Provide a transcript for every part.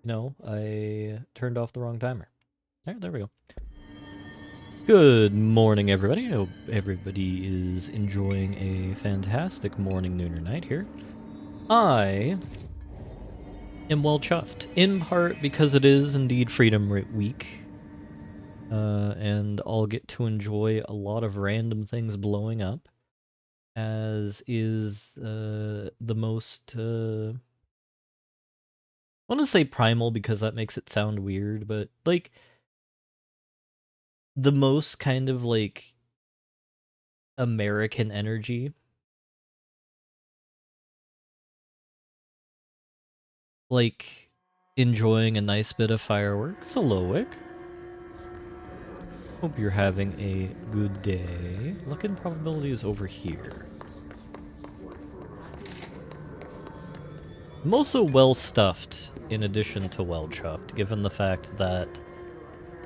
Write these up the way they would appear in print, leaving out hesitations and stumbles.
No, I turned off the wrong timer. There we go. Good morning, everybody. I hope everybody is enjoying a fantastic morning, noon, or night here. I am well chuffed, in part because it is indeed Freedom Week, and I'll get to enjoy a lot of random things blowing up, as is the most, I want to say primal because that makes it sound weird, but like the most kind of like American energy. Like enjoying a nice bit of fireworks. Hello, Wick. Hope you're having a good day. Look-in probability is over here. I'm also well stuffed in addition to well chuffed, given the fact that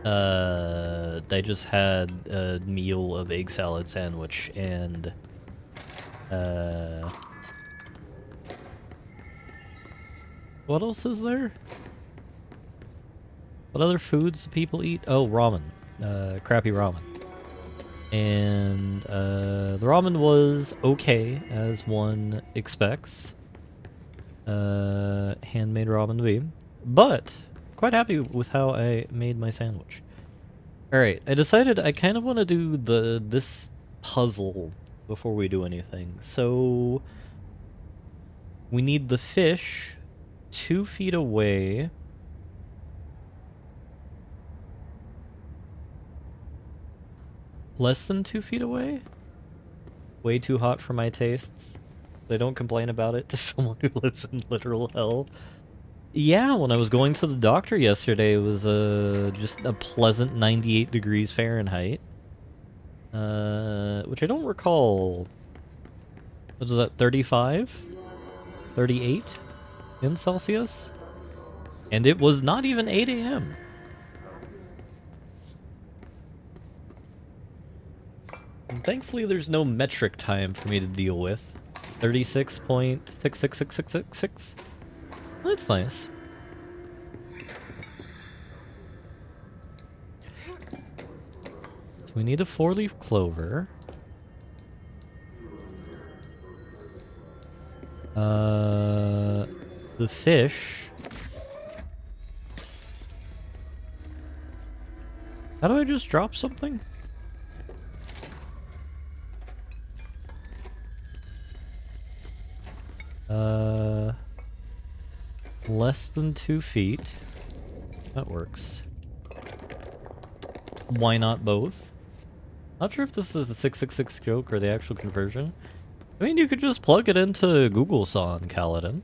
I just had a meal of egg salad sandwich and what else is there? What other foods do people eat? Oh, ramen. Crappy ramen. And the ramen was okay, as one expects. Handmade ramen to be. But quite happy with how I made my sandwich. Alright, I decided I kind of want to do this puzzle before we do anything. So we need the fish 2 feet away. Less than 2 feet away? Way too hot for my tastes. They don't complain about it to someone who lives in literal hell. Yeah, when I was going to the doctor yesterday, it was just a pleasant 98 degrees Fahrenheit. Which I don't recall. What was that, 35? 38 in Celsius? And it was not even 8 a.m. And thankfully there's no metric time for me to deal with. 36.666666. That's nice. So we need a 4-leaf clover. The fish. How do I just drop something? Less than 2 feet. That works. Why not both? Not sure if this is a 666 joke or the actual conversion. I mean, you could just plug it into Google Saw and Kaladin.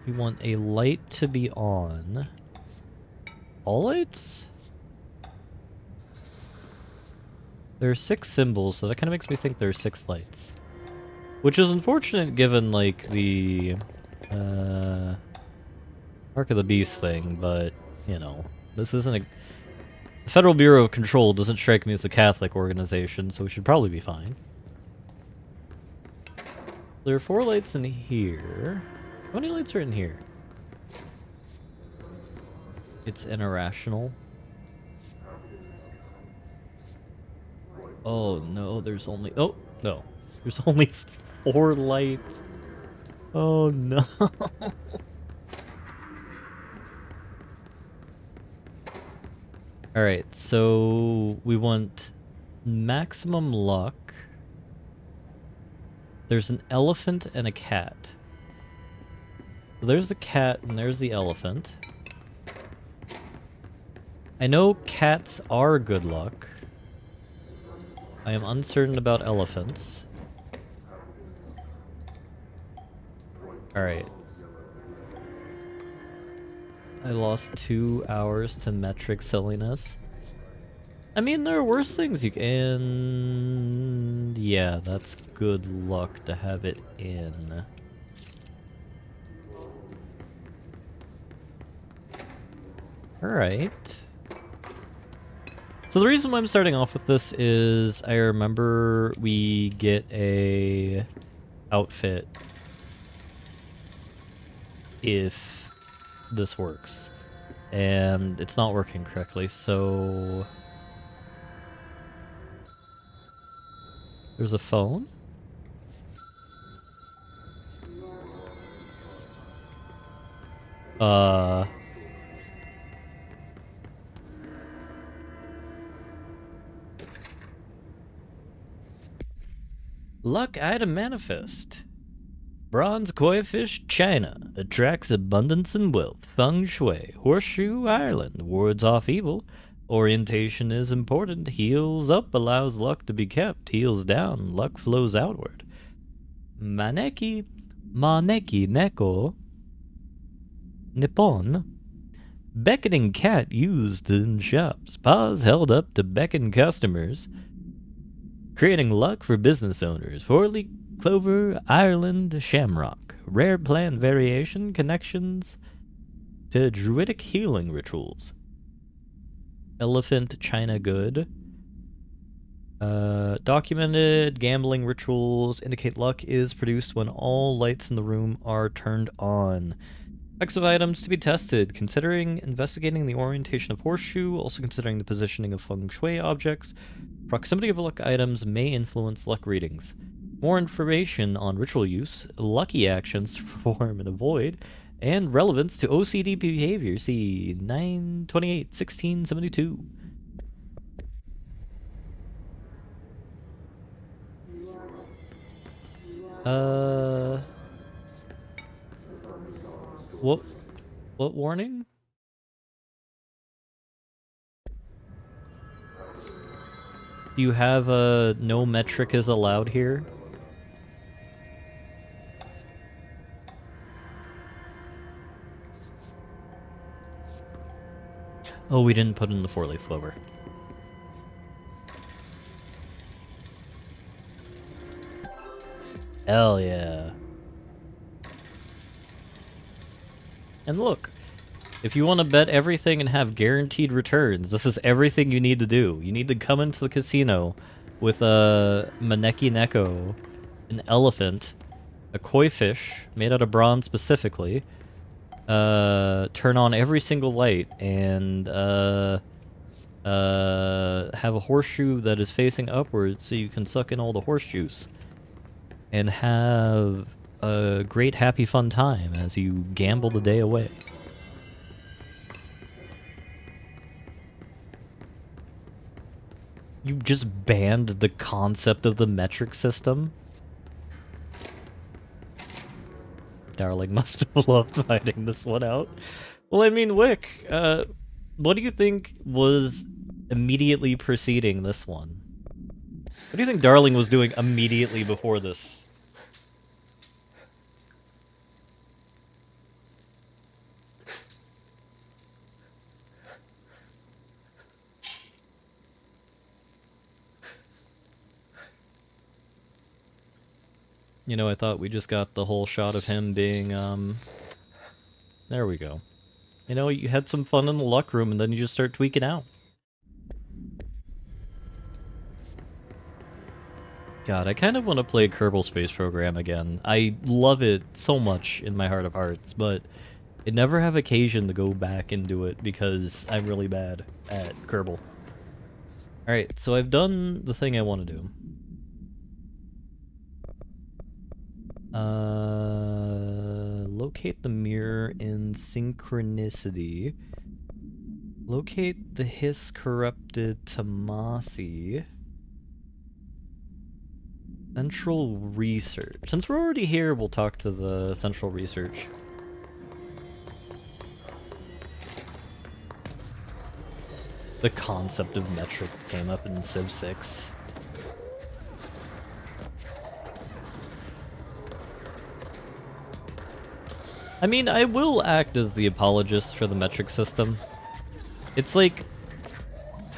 We want a light to be on. All lights? There are 6 symbols, so that kind of makes me think there are 6 lights. Which is unfortunate given, like, the Mark of the Beast thing, but, you know, this isn't a... The Federal Bureau of Control doesn't strike me as a Catholic organization, so we should probably be fine. There are 4 lights in here. How many lights are in here? It's irrational. Oh no, there's only... Oh, no. There's only 4 lights. Oh no. Alright, so we want maximum luck. There's an elephant and a cat. So there's the cat and there's the elephant. I know cats are good luck. I am uncertain about elephants. Alright. I lost 2 hours to metric silliness. I mean, there are worse things you can... Yeah, that's good luck to have it in. Alright. So the reason why I'm starting off with this is I remember we get a outfit if this works. And it's not working correctly, so... There's a phone? Luck item manifest. Bronze koi fish, China. Attracts abundance and wealth. Feng Shui. Horseshoe Island. Wards off evil. Orientation is important. Heals up allows luck to be kept. Heals down, luck flows outward. Maneki neko. Nippon. Beckoning cat used in shops. Paws held up to beckon customers. Creating luck for business owners. Four-leaf clover, Ireland, shamrock. Rare plant variation, connections to druidic healing rituals. Elephant China good. Documented gambling rituals indicate luck is produced when all lights in the room are turned on. Effects of items to be tested, considering investigating the orientation of horseshoe, also considering the positioning of feng shui objects. Proximity of luck items may influence luck readings. More information on ritual use, lucky actions to perform and avoid, and relevance to OCD behavior. See 9/28/1672. What warning? Do you have a no metric is allowed here? Oh, we didn't put in the four-leaf clover. Hell yeah. And look, if you want to bet everything and have guaranteed returns, this is everything you need to do. You need to come into the casino with a Maneki neko, an elephant, a koi fish made out of bronze specifically, turn on every single light, and have a horseshoe that is facing upwards so you can suck in all the horse juice. And have a great happy fun time as you gamble the day away. You just banned the concept of the metric system? Darling must have loved finding this one out. Well, I mean, Wick, what do you think was immediately preceding this one? What do you think Darling was doing immediately before this? You know, I thought we just got the whole shot of him being, there we go. You know, you had some fun in the luck room and then you just start tweaking out. God, I kind of want to play Kerbal Space Program again. I love it so much in my heart of hearts, but I never have occasion to go back and do it because I'm really bad at Kerbal. Alright, so I've done the thing I want to do. Locate the mirror in synchronicity. Locate the hiss corrupted Tamasi. Central research. Since we're already here, we'll talk to the central research. The concept of metric came up in Civ 6. I mean, I will act as the apologist for the metric system. It's like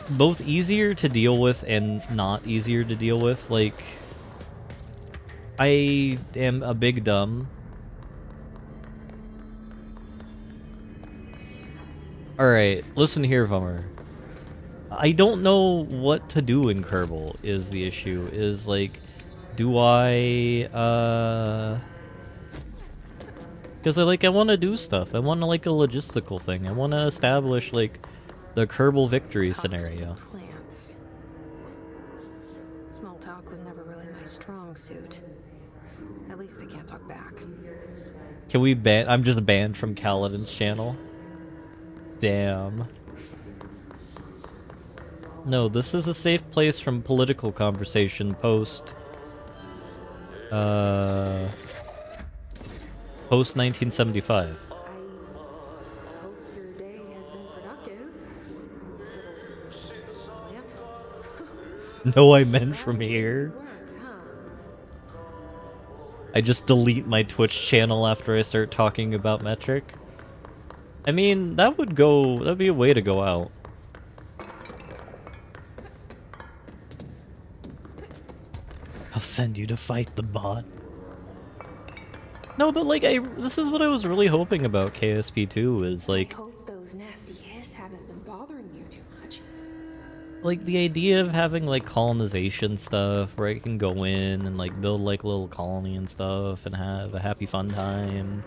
both easier to deal with and not easier to deal with. Like, I am a big dumb. Alright, listen here, Vummer. I don't know what to do in Kerbal is the issue. Is like, do I, Because I want to do stuff. I want like a logistical thing. I want to establish like the Kerbal victory scenario. Plants. Small talk was never really my strong suit. At least they can't talk back. Can we ban? I'm just banned from Kaladin's channel. Damn. No, this is a safe place from political conversation post. Post 1975. I hope your day has been productive. Plant. No, I meant from here. Works, huh? I just delete my Twitch channel after I start talking about Metric. I mean, that'd be a way to go out. I'll send you to fight the bot. No, but like, this is what I was really hoping about KSP2 is like... I hope those nasty hiss haven't been bothering you too much. Like, the idea of having like colonization stuff where I can go in and like build like a little colony and stuff and have a happy fun time.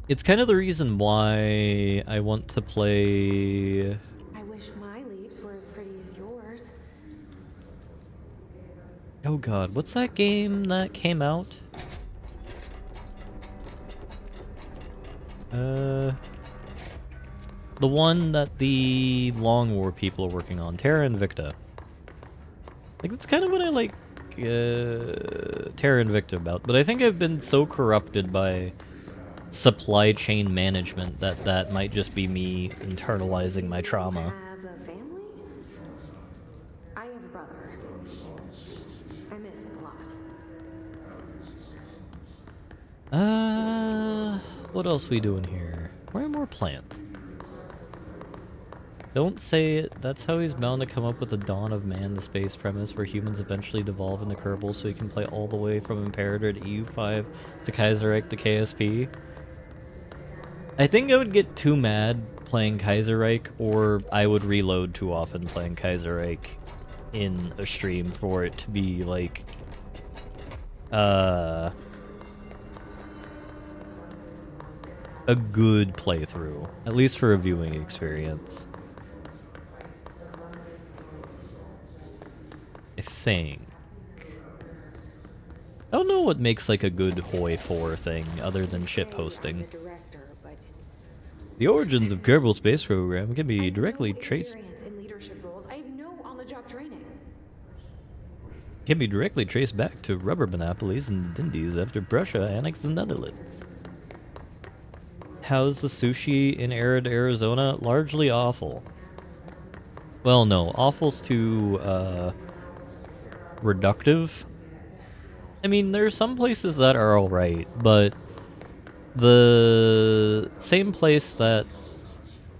It's kind of the reason why I want to play... I wish my leaves were as pretty as yours. Oh god, what's that game that came out? The one that the Long War people are working on, Terra Invicta. Like, that's kind of what I like Terra Invicta about, but I think I've been so corrupted by supply chain management that might just be me internalizing my trauma. Have a family? I have a brother. I miss him a lot. What else we doing here? Where are more plants? Don't say it. That's how he's bound to come up with the Dawn of Man, the space premise, where humans eventually devolve into Kerbal so he can play all the way from Imperator to EU5 to Kaiserreich to KSP. I think I would get too mad playing Kaiserreich, or I would reload too often playing Kaiserreich in a stream for it to be like... a good playthrough, at least for a viewing experience. I think. I don't know what makes like a good Hoi 4 thing other than shit posting. The origins of Kerbal Space Program can be directly traced. Can be directly traced back to rubber monopolies and Indies after Prussia annexed the Netherlands. How's the sushi in arid Arizona? Largely awful. Well, no, awful's too reductive. I mean, there are some places that are alright, but the same place that...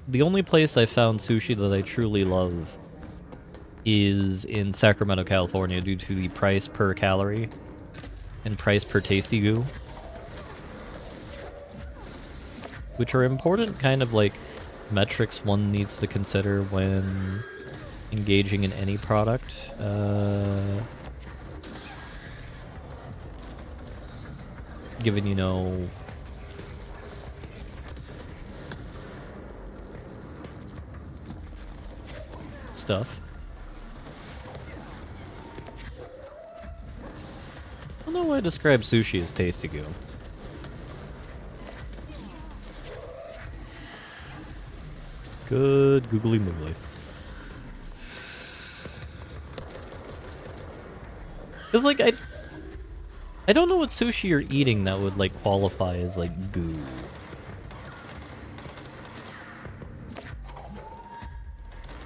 The only place I found sushi that I truly love is in Sacramento, California, due to the price per calorie and price per tasty goo, which are important kind of like metrics one needs to consider when engaging in any product. Given, you know, stuff. I don't know why I describe sushi as tasty goo. Good googly moogly. Cause like I don't know what sushi you're eating that would like qualify as like goo.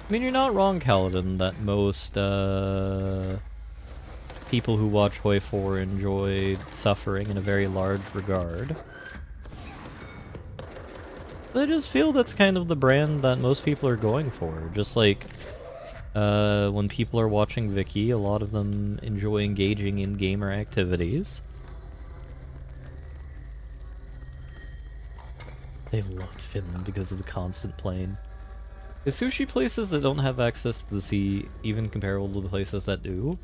I mean, you're not wrong, Kaladin, that most people who watch Hoi 4 enjoy suffering in a very large regard. But I just feel that's kind of the brand that most people are going for. Just like when people are watching Vicky, a lot of them enjoy engaging in gamer activities. They loved Finland because of the constant plane. Is sushi places that don't have access to the sea even comparable to the places that do?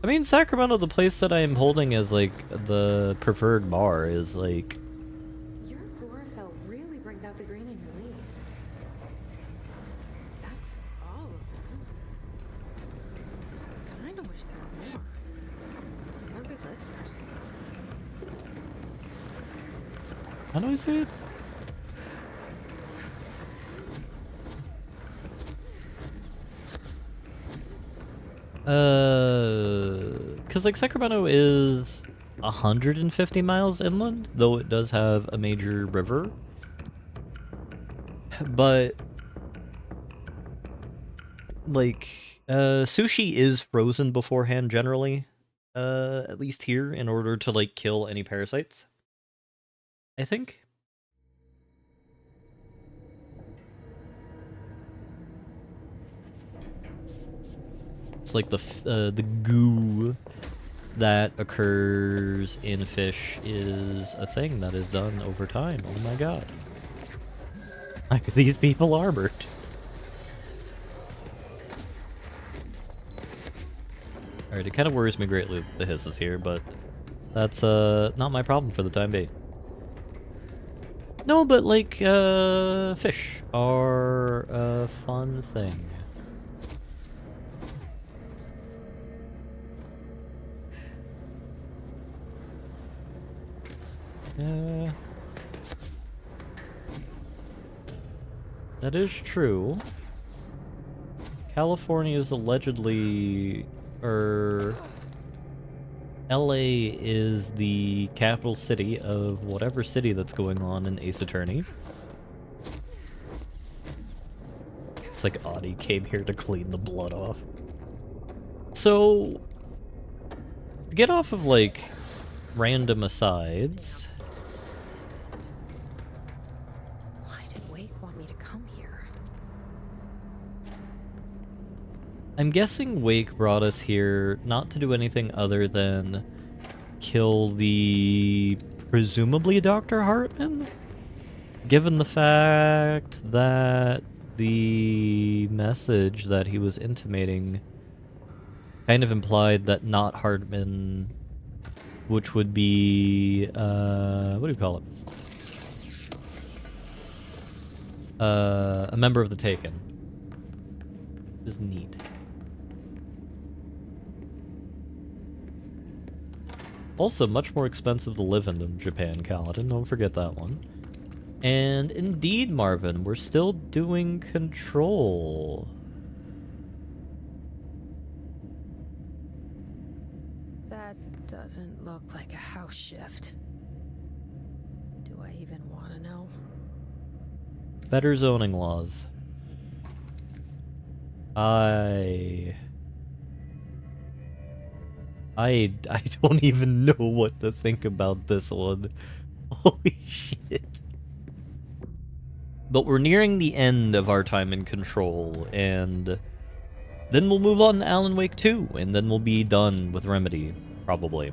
I mean, Sacramento, the place that I am holding as, like, the preferred bar is, like... Your chlorophyll really brings out the green in your leaves. That's all of them. Kinda wish there were more. They're good listeners. How do I say it? Because, like, Sacramento is 150 miles inland, though it does have a major river. But, like, sushi is frozen beforehand generally, at least here, in order to, like, kill any parasites, I think. It's like the goo that occurs in fish is a thing that is done over time. Oh my god. Like, these people armored. Alright, it kind of worries me greatly that the hiss is here, but that's not my problem for the time being. No, but like, fish are a fun thing. That is true. California is allegedly, LA is the capital city of whatever city that's going on in Ace Attorney. It's like Audie came here to clean the blood off. So, to get off of, like, random asides... Why did Wake want me to come here? I'm guessing Wake brought us here not to do anything other than kill the presumably Dr. Hartman? Given the fact that the message that he was intimating kind of implied that not Hartman, which would be, what do you call it? A member of the Taken. Which is neat. Also, much more expensive to live in than Japan, Kaladin. Don't forget that one. And indeed, Marvin, we're still doing Control. That doesn't look like a house shift. Do I even want to know? Better zoning laws. I don't even know what to think about this one. Holy shit. But we're nearing the end of our time in Control, and then we'll move on to Alan Wake 2, and then we'll be done with Remedy, probably.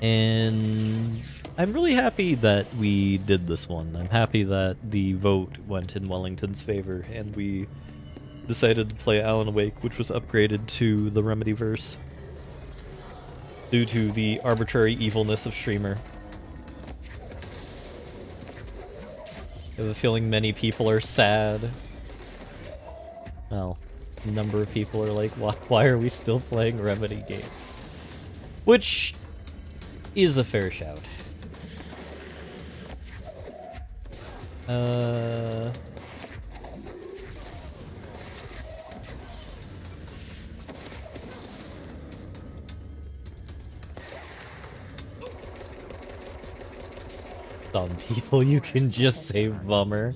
And I'm really happy that we did this one. I'm happy that the vote went in Wellington's favor, and we decided to play Alan Wake, which was upgraded to the Remedyverse due to the arbitrary evilness of Streamer. I have a feeling many people are sad. Well, a number of people are like, why are we still playing Remedy games? Which is a fair shout. Some people you can just say Vummer.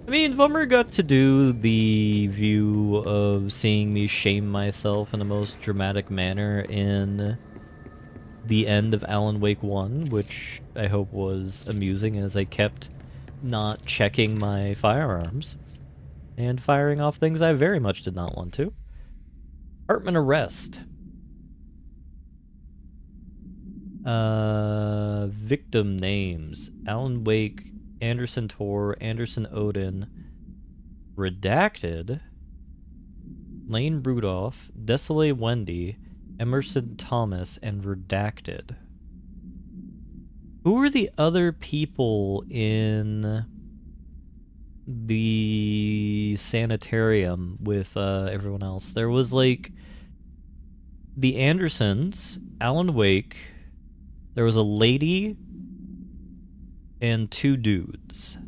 I mean, Vummer got to do the view of seeing me shame myself in the most dramatic manner in the end of Alan Wake 1, which I hope was amusing as I kept not checking my firearms and firing off things I very much did not want to. Hartman arrest. Victim names. Alan Wake Anderson Tor, Anderson Odin, Redacted, Lane Rudolph, Desolate Wendy, Emerson Thomas, and Redacted. Who are the other people in the sanitarium with everyone else? There was like the Andersons, Alan Wake, there was a lady, and 2 dudes.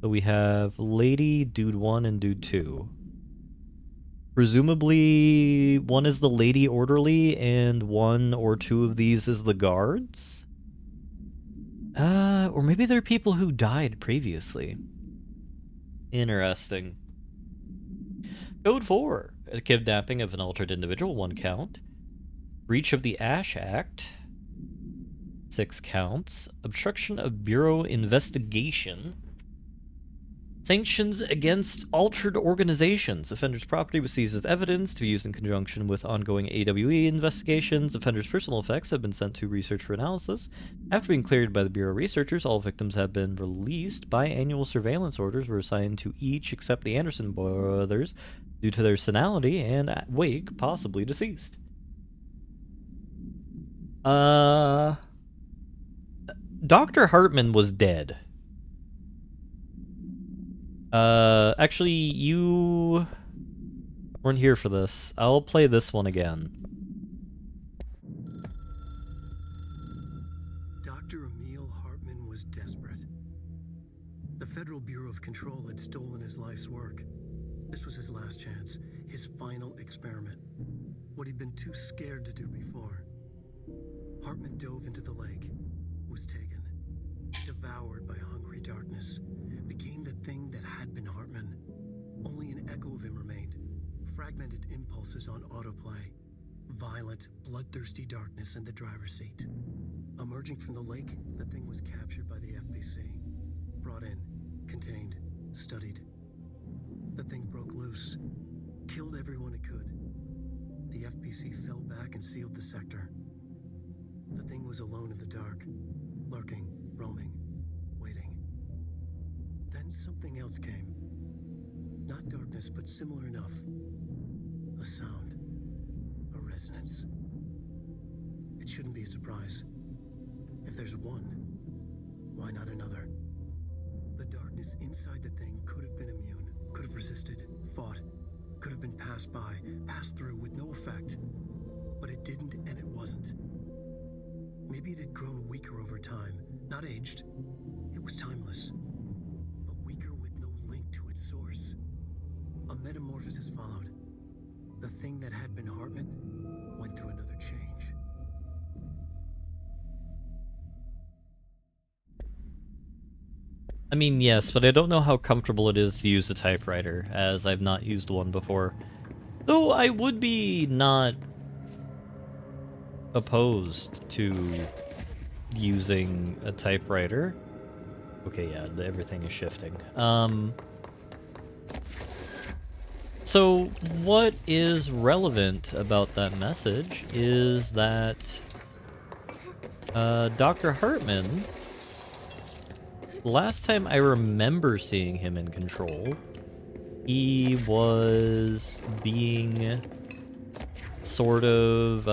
So we have lady, dude 1, and dude 2. Presumably, one is the lady orderly, and 1 or 2 of these is the guards? Or maybe they're people who died previously. Interesting. Code 4. A kidnapping of an altered individual, 1 count. Breach of the Ash Act, 6 counts. Obstruction of Bureau investigation. Sanctions against altered organizations. Offender's property was seized as evidence to be used in conjunction with ongoing AWE investigations. Offender's personal effects have been sent to research for analysis. After being cleared by the Bureau researchers, all victims have been released. Biannual surveillance orders were assigned to each except the Anderson brothers due to their senility and Wake possibly deceased. Dr. Hartman was dead. Actually, you weren't here for this. I'll play this one again. Dr. Emil Hartman was desperate. The Federal Bureau of Control had stolen his life's work. This was his last chance, his final experiment. What he'd been too scared to do before. Hartman dove into the lake, was taken, devoured by hungry darkness, became the thing that had been Hartman. Only an echo of him remained, fragmented impulses on autoplay, violent, bloodthirsty darkness in the driver's seat. Emerging from the lake, the thing was captured by the FBC, brought in, contained, studied. The thing broke loose, killed everyone it could. The FBC fell back and sealed the sector. The thing was alone in the dark, lurking, roaming, waiting. Then something else came. Not darkness, but similar enough. A sound. A resonance. It shouldn't be a surprise. If there's one, why not another? The darkness inside the thing could have been immune, could have resisted, fought, could have been passed by, passed through with no effect. But it didn't, and it wasn't. Maybe it had grown weaker over time, not aged. It was timeless, but weaker with no link to its source. A metamorphosis followed. The thing that had been Hartman went through another change. I mean, yes, but I don't know how comfortable it is to use a typewriter, as I've not used one before. Though I would be not opposed to using a typewriter. Okay, yeah, everything is shifting. So what is relevant about that message is that Dr. Hartman, last time I remember seeing him in Control, he was being sort of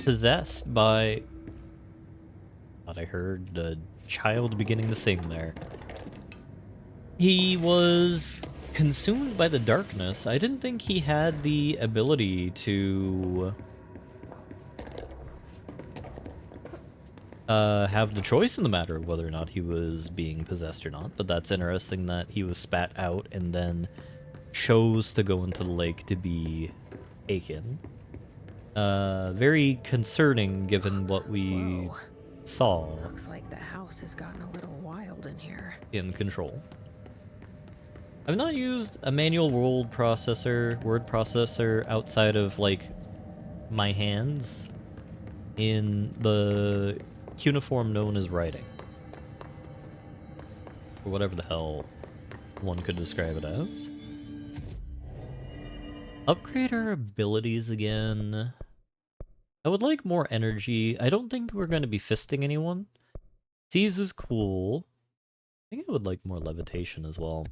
possessed by... Thought I heard the child beginning to sing there. He was consumed by the darkness. I didn't think he had the ability to have the choice in the matter of whether or not he was being possessed or not, but that's interesting that he was spat out and then chose to go into the lake to be taken. Very concerning given what we Whoa. saw Looks like the house has gotten a little wild in here. in Control. I've not used a manual word processor outside of, like, my hands in the cuneiform known as writing. Or whatever the hell one could describe it as. Upgrade our abilities again. I would like more energy. I don't think we're going to be fisting anyone. Seize is cool. I think I would like more levitation as well.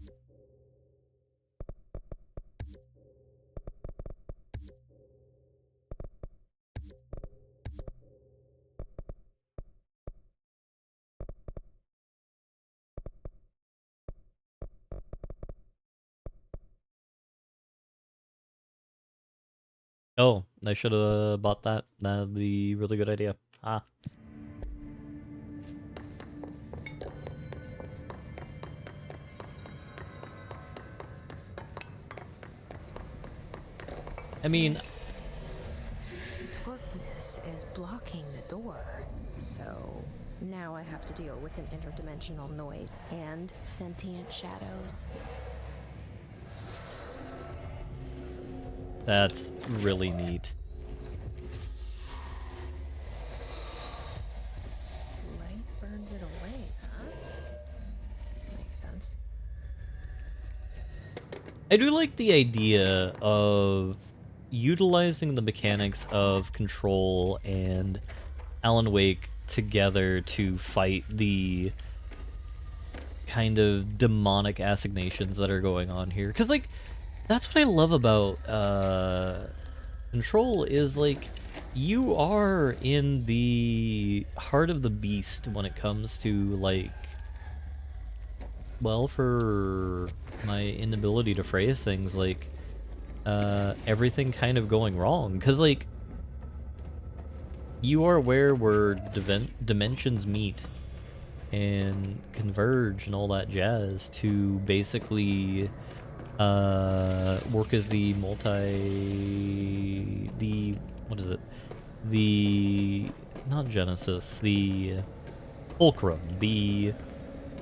Oh, I should have bought that. That'd be a really good idea. Ah. I mean, This darkness is blocking the door. So now I have to deal with an interdimensional noise and sentient shadows. that's really neat. Light burns it away, huh? Makes sense. I do like the idea of utilizing the mechanics of Control and Alan Wake together to fight the kind of demonic assignations that are going on here. Because, like, that's what I love about Control is, like, you are in the heart of the beast when it comes to, like, well, for my inability to phrase things, like, everything kind of going wrong. Because, like, you are where dimensions meet and converge and all that jazz to basically work as what is it? The not Genesis, the fulcrum, the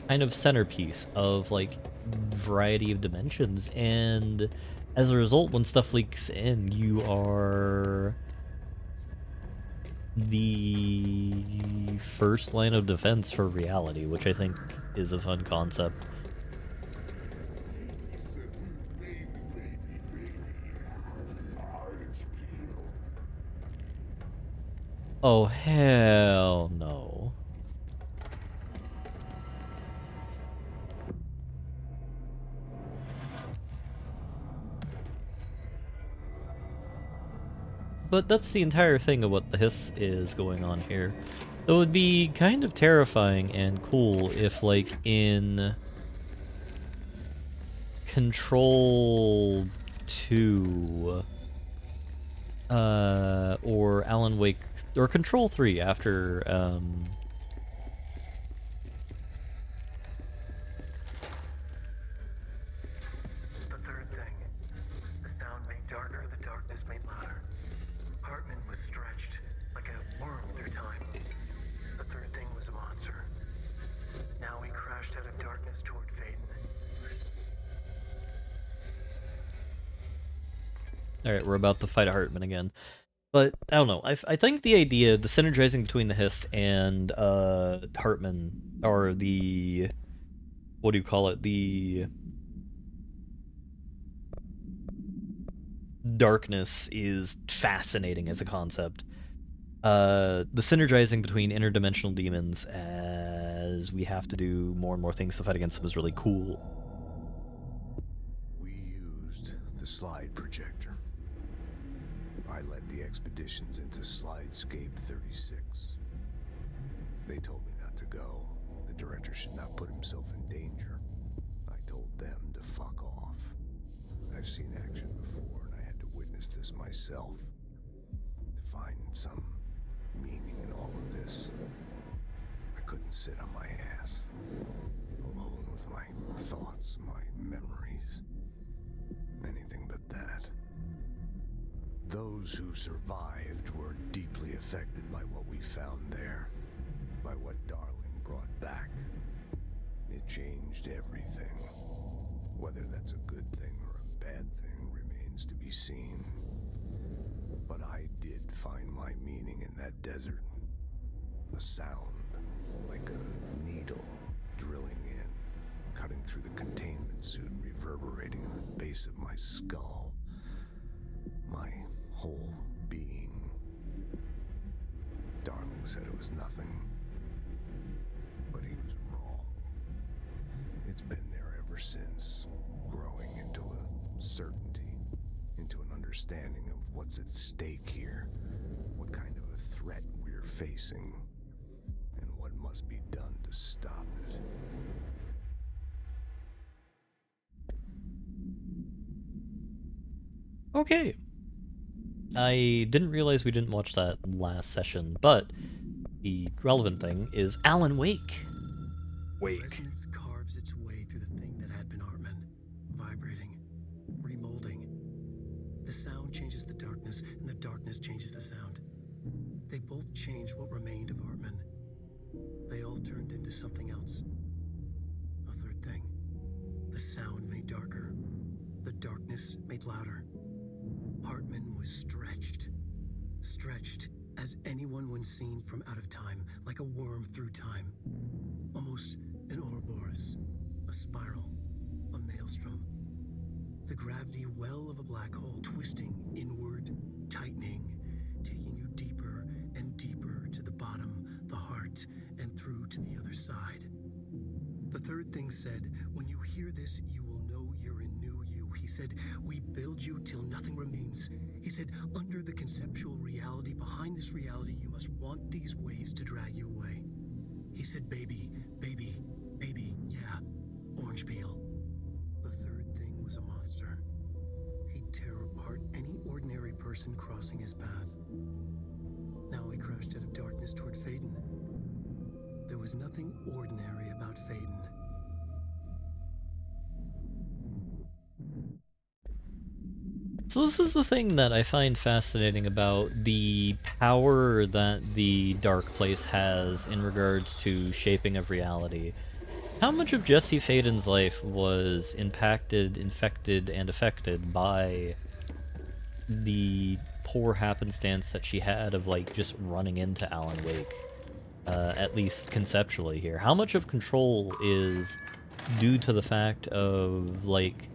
kind of centerpiece of like variety of dimensions, and as a result, when stuff leaks in, you are the first line of defense for reality, which I think is a fun concept. Oh, hell no. But that's the entire thing of what the hiss is going on here. It would be kind of terrifying and cool if, like, in Control 2, or Alan Wake, or Control 3 after, The third thing. The sound made darker, the darkness made louder. Hartman was stretched, like a worm through time. The third thing was a monster. Now he crashed out of darkness toward Phaeton. Alright, we're about to fight Hartman again. But, I don't know, I think the idea, the synergizing between the Hist and, Hartman, or the, what do you call it, the darkness is fascinating as a concept. The synergizing between interdimensional demons as we have to do more and more things to fight against them is really cool. We used the slide projector. I led the expeditions into Slidescape 36. They told me not to go. The director should not put himself in danger. I told them to fuck off. I've seen action before, and I had to witness this myself. To find some meaning in all of this, I couldn't sit on my ass, alone with my thoughts, my memories. Anything but that. Those who survived were deeply affected by what we found there, by what Darling brought back. It changed everything. Whether that's a good thing or a bad thing remains to be seen. But I did find my meaning in that desert. A sound, like a needle drilling in, cutting through the containment suit and reverberating in the base of my skull. My whole being. Darling said it was nothing. But he was wrong. It's been there ever since, growing into a certainty, into an understanding of what's at stake here, what kind of a threat we're facing, and what must be done to stop it. Okay. I didn't realize we didn't watch that last session, but the relevant thing is Alan Wake. Resonance carves its way through the thing that had been Hartman, vibrating, remolding. The sound changes the darkness, and the darkness changes the sound. They both changed what remained of Hartman. They all turned into something else. A third thing. The sound made darker. The darkness made louder. Hartman was stretched as anyone when seen from out of time, like a worm through time. Almost an Ouroboros, a spiral, a maelstrom. The gravity well of a black hole, twisting inward, tightening, taking you deeper and deeper to the bottom, the heart, and through to the other side. The third thing said, when you hear this, you will know you're in new you. He said, we build you till nothing remains. He said, under the conceptual reality, behind this reality, you must want these waves to drag you away. He said, baby, baby, baby, yeah, orange peel. The third thing was a monster. He'd tear apart any ordinary person crossing his path. Now he crashed out of darkness toward Faden. There was nothing ordinary about Faden. So this is the thing that I find fascinating about the power that the Dark Place has in regards to shaping of reality. How much of Jesse Faden's life was impacted, infected, and affected by the poor happenstance that she had of, like, just running into Alan Wake? At least conceptually here. How much of control is due to the fact of, like,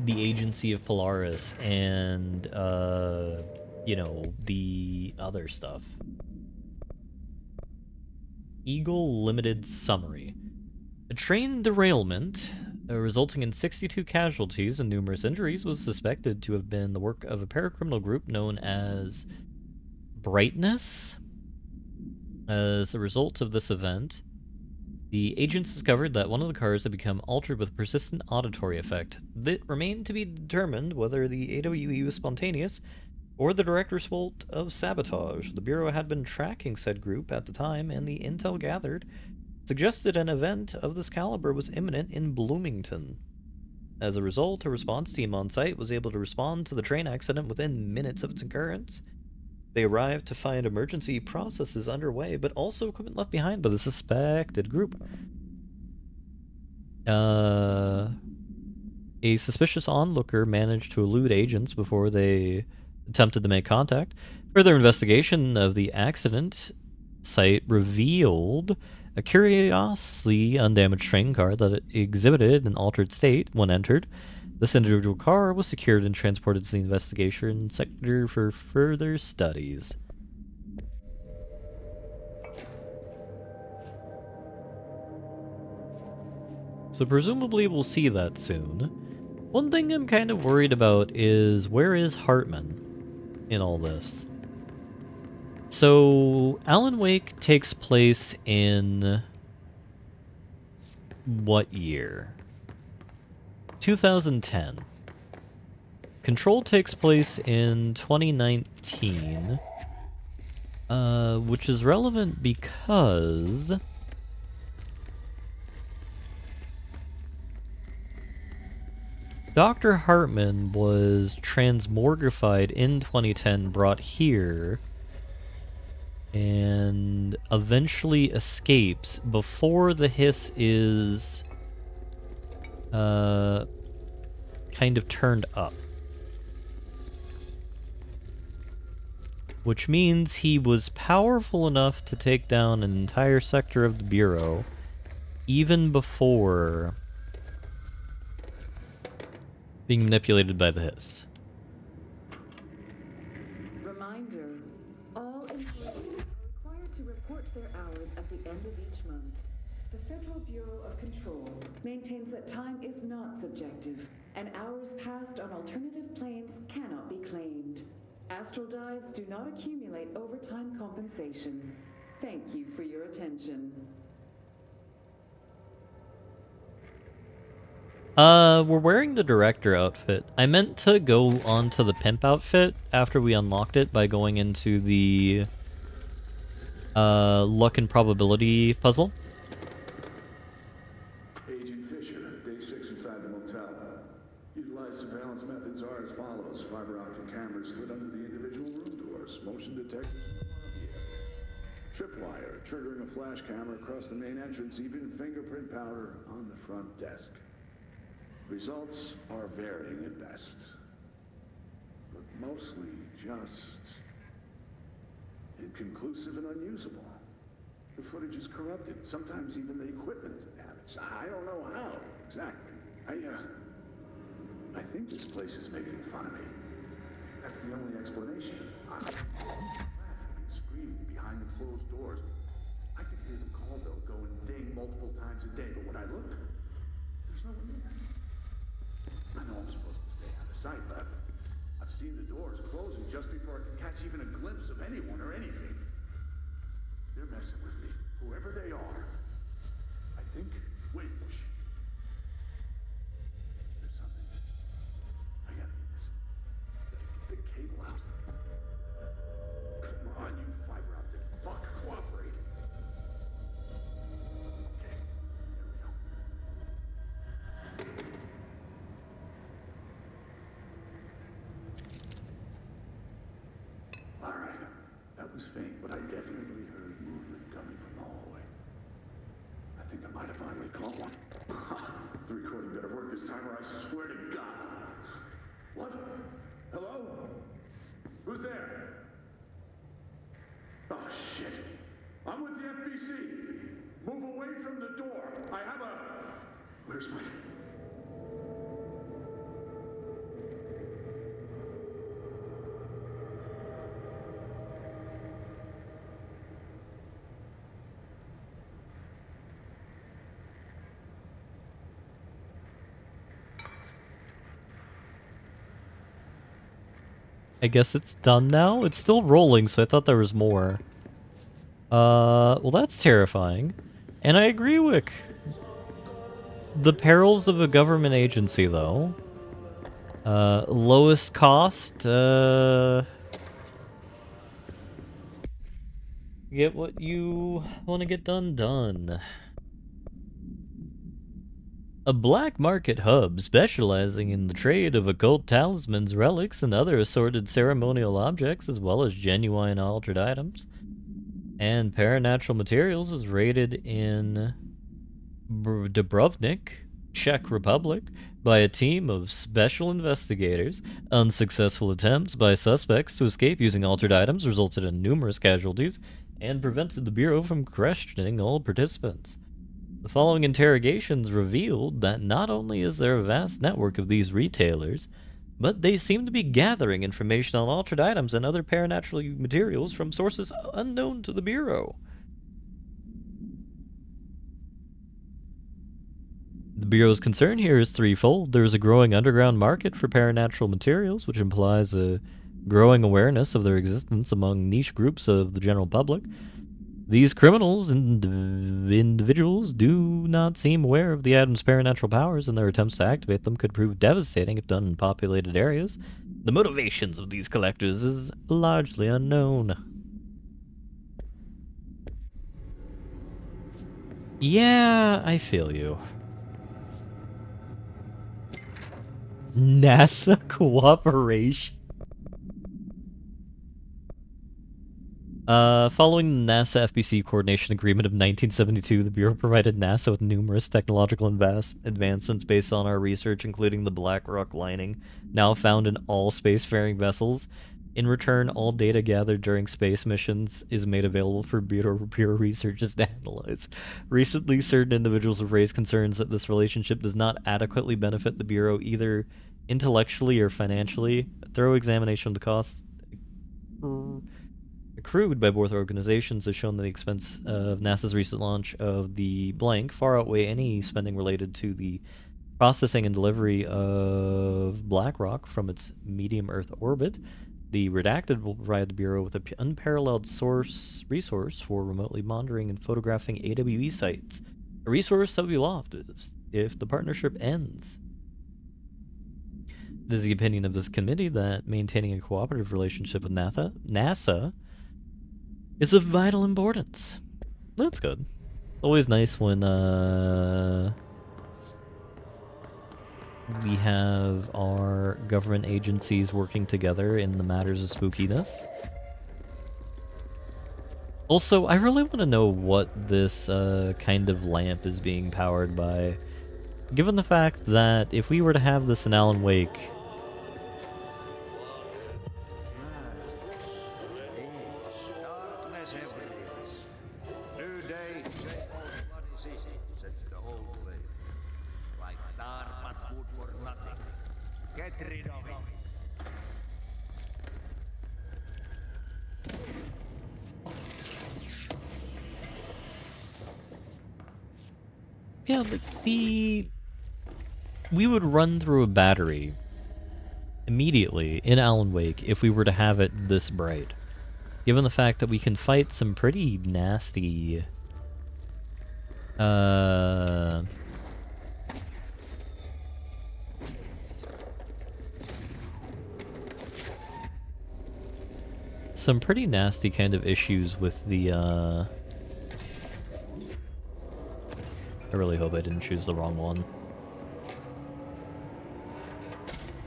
the agency of Polaris and, you know, the other stuff? Eagle Limited Summary. A train derailment resulting in 62 casualties and numerous injuries was suspected to have been the work of a paracriminal group known as Brightness. As a result of this event, the agents discovered that one of the cars had become altered with persistent auditory effect. It remained to be determined whether the AWE was spontaneous or the direct result of sabotage. The Bureau had been tracking said group at the time, and the intel gathered suggested an event of this caliber was imminent in Bloomington. As a result, a response team on site was able to respond to the train accident within minutes of its occurrence. They arrived to find emergency processes underway, but also equipment left behind by the suspected group. A suspicious onlooker managed to elude agents before they attempted to make contact. Further investigation of the accident site revealed a curiously undamaged train car that exhibited an altered state when entered. This individual car was secured and transported to the investigation sector for further studies. So presumably we'll see that soon. One thing I'm kind of worried about is, where is Hartman in all this? So Alan Wake takes place in what year? 2010. Control takes place in 2019, which is relevant because Dr. Hartman was transmogrified in 2010, brought here, and eventually escapes before the hiss is kind of turned up. Which means he was powerful enough to take down an entire sector of the Bureau even before being manipulated by the hiss. Reminder, all employees are required month, the Federal Bureau of Control maintains that time is not subjective, and hours passed on alternative planes cannot be claimed. Astral dives do not accumulate overtime compensation. Thank you for your attention. We're wearing the director outfit. I meant to go on to the pimp outfit after we unlocked it by going into the luck and probability puzzle. Agent Fisher, day 6 inside the motel. Utilized surveillance methods are as follows. Fiber optic cameras slid under the individual room doors. Motion detectors in the lobby area. Tripwire, triggering a flash camera across the main entrance. Even fingerprint powder on the front desk. Results are varying at best. But mostly just inconclusive and unusable. The footage is corrupted. Sometimes even the equipment is damaged. I don't know how, exactly. I think this place is making fun of me. That's the only explanation. I'm laughing and screaming behind the closed doors. I could hear the call bell go and ding multiple times a day, but when I look, there's no one there. I know I'm supposed to stay out of sight, but I've seen the doors closing just before I can catch even a glimpse of anyone or anything. They're messing with me, whoever they are. I think... Wait, shh. There's something. I gotta get this. Get the cable out. Come on, you fiber optic fuck, cooperate. Okay, there we go. Alright, that was faint, but I definitely heard movement coming from the hallway. I think I might have finally caught one. The recording better work this time or I swear to God. What? Hello? Who's there? Oh shit. I'm with the FBC. Move away from the door. I have a... Where's my... I guess it's done now? It's still rolling, so I thought there was more. Well that's terrifying. And I agree, Wick. The perils of a government agency, though. Lowest cost, get what you want to get done. A black market hub specializing in the trade of occult talismans, relics, and other assorted ceremonial objects, as well as genuine altered items and paranatural materials, is raided in Dubrovnik, Czech Republic, by a team of special investigators. Unsuccessful attempts by suspects to escape using altered items resulted in numerous casualties and prevented the Bureau from questioning all participants. The following interrogations revealed that not only is there a vast network of these retailers, but they seem to be gathering information on altered items and other paranatural materials from sources unknown to the Bureau. The Bureau's concern here is threefold. There is a growing underground market for paranatural materials, which implies a growing awareness of their existence among niche groups of the general public. These criminals and individuals do not seem aware of the item's paranatural powers, and their attempts to activate them could prove devastating if done in populated areas. The motivations of these collectors is largely unknown. Yeah, I feel you. NASA cooperation. Following the NASA FBC Coordination Agreement of 1972, the Bureau provided NASA with numerous technological advancements based on our research, including the Black Rock lining, now found in all spacefaring vessels. In return, all data gathered during space missions is made available for Bureau researchers to analyze. Recently, certain individuals have raised concerns that this relationship does not adequately benefit the Bureau either intellectually or financially. A thorough examination of the costs accrued by both organizations has shown that the expense of NASA's recent launch of the blank far outweigh any spending related to the processing and delivery of Blackrock from its medium Earth orbit. The redacted will provide the Bureau with an unparalleled resource for remotely monitoring and photographing AWE sites, a resource that will be lost if the partnership ends. It is the opinion of this committee that maintaining a cooperative relationship with NASA is of vital importance. That's good. Always nice when we have our government agencies working together in the matters of spookiness. Also, I really want to know what this kind of lamp is being powered by. Given the fact that if we were to have this in Alan Wake... Get rid of it. Yeah, we would run through a battery immediately in Alan Wake if we were to have it this bright. Given the fact that we can fight some pretty nasty some pretty nasty kind of issues with the I really hope I didn't choose the wrong one.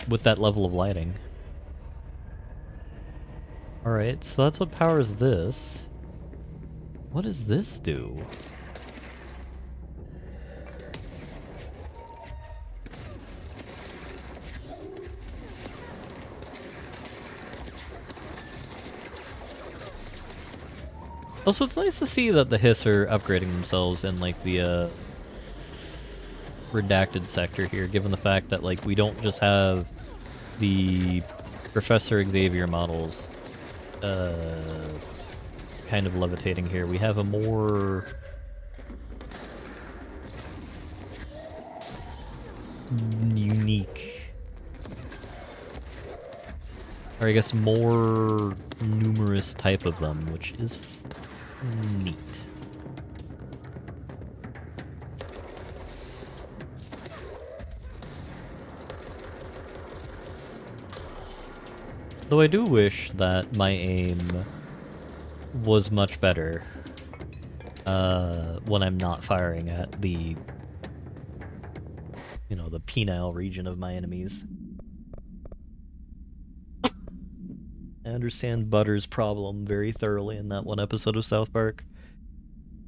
With that level of lighting. Alright, so that's what powers this. What does this do? Also, it's nice to see that the Hiss are upgrading themselves in, like, the, redacted sector here, given the fact that, like, we don't just have the Professor Xavier models, kind of levitating here. We have a more... unique... or I guess more numerous type of them, which is neat. Though I do wish that my aim was much better when I'm not firing at the, you know, the penile region of my enemies. I understand Butter's problem very thoroughly in that one episode of South Park.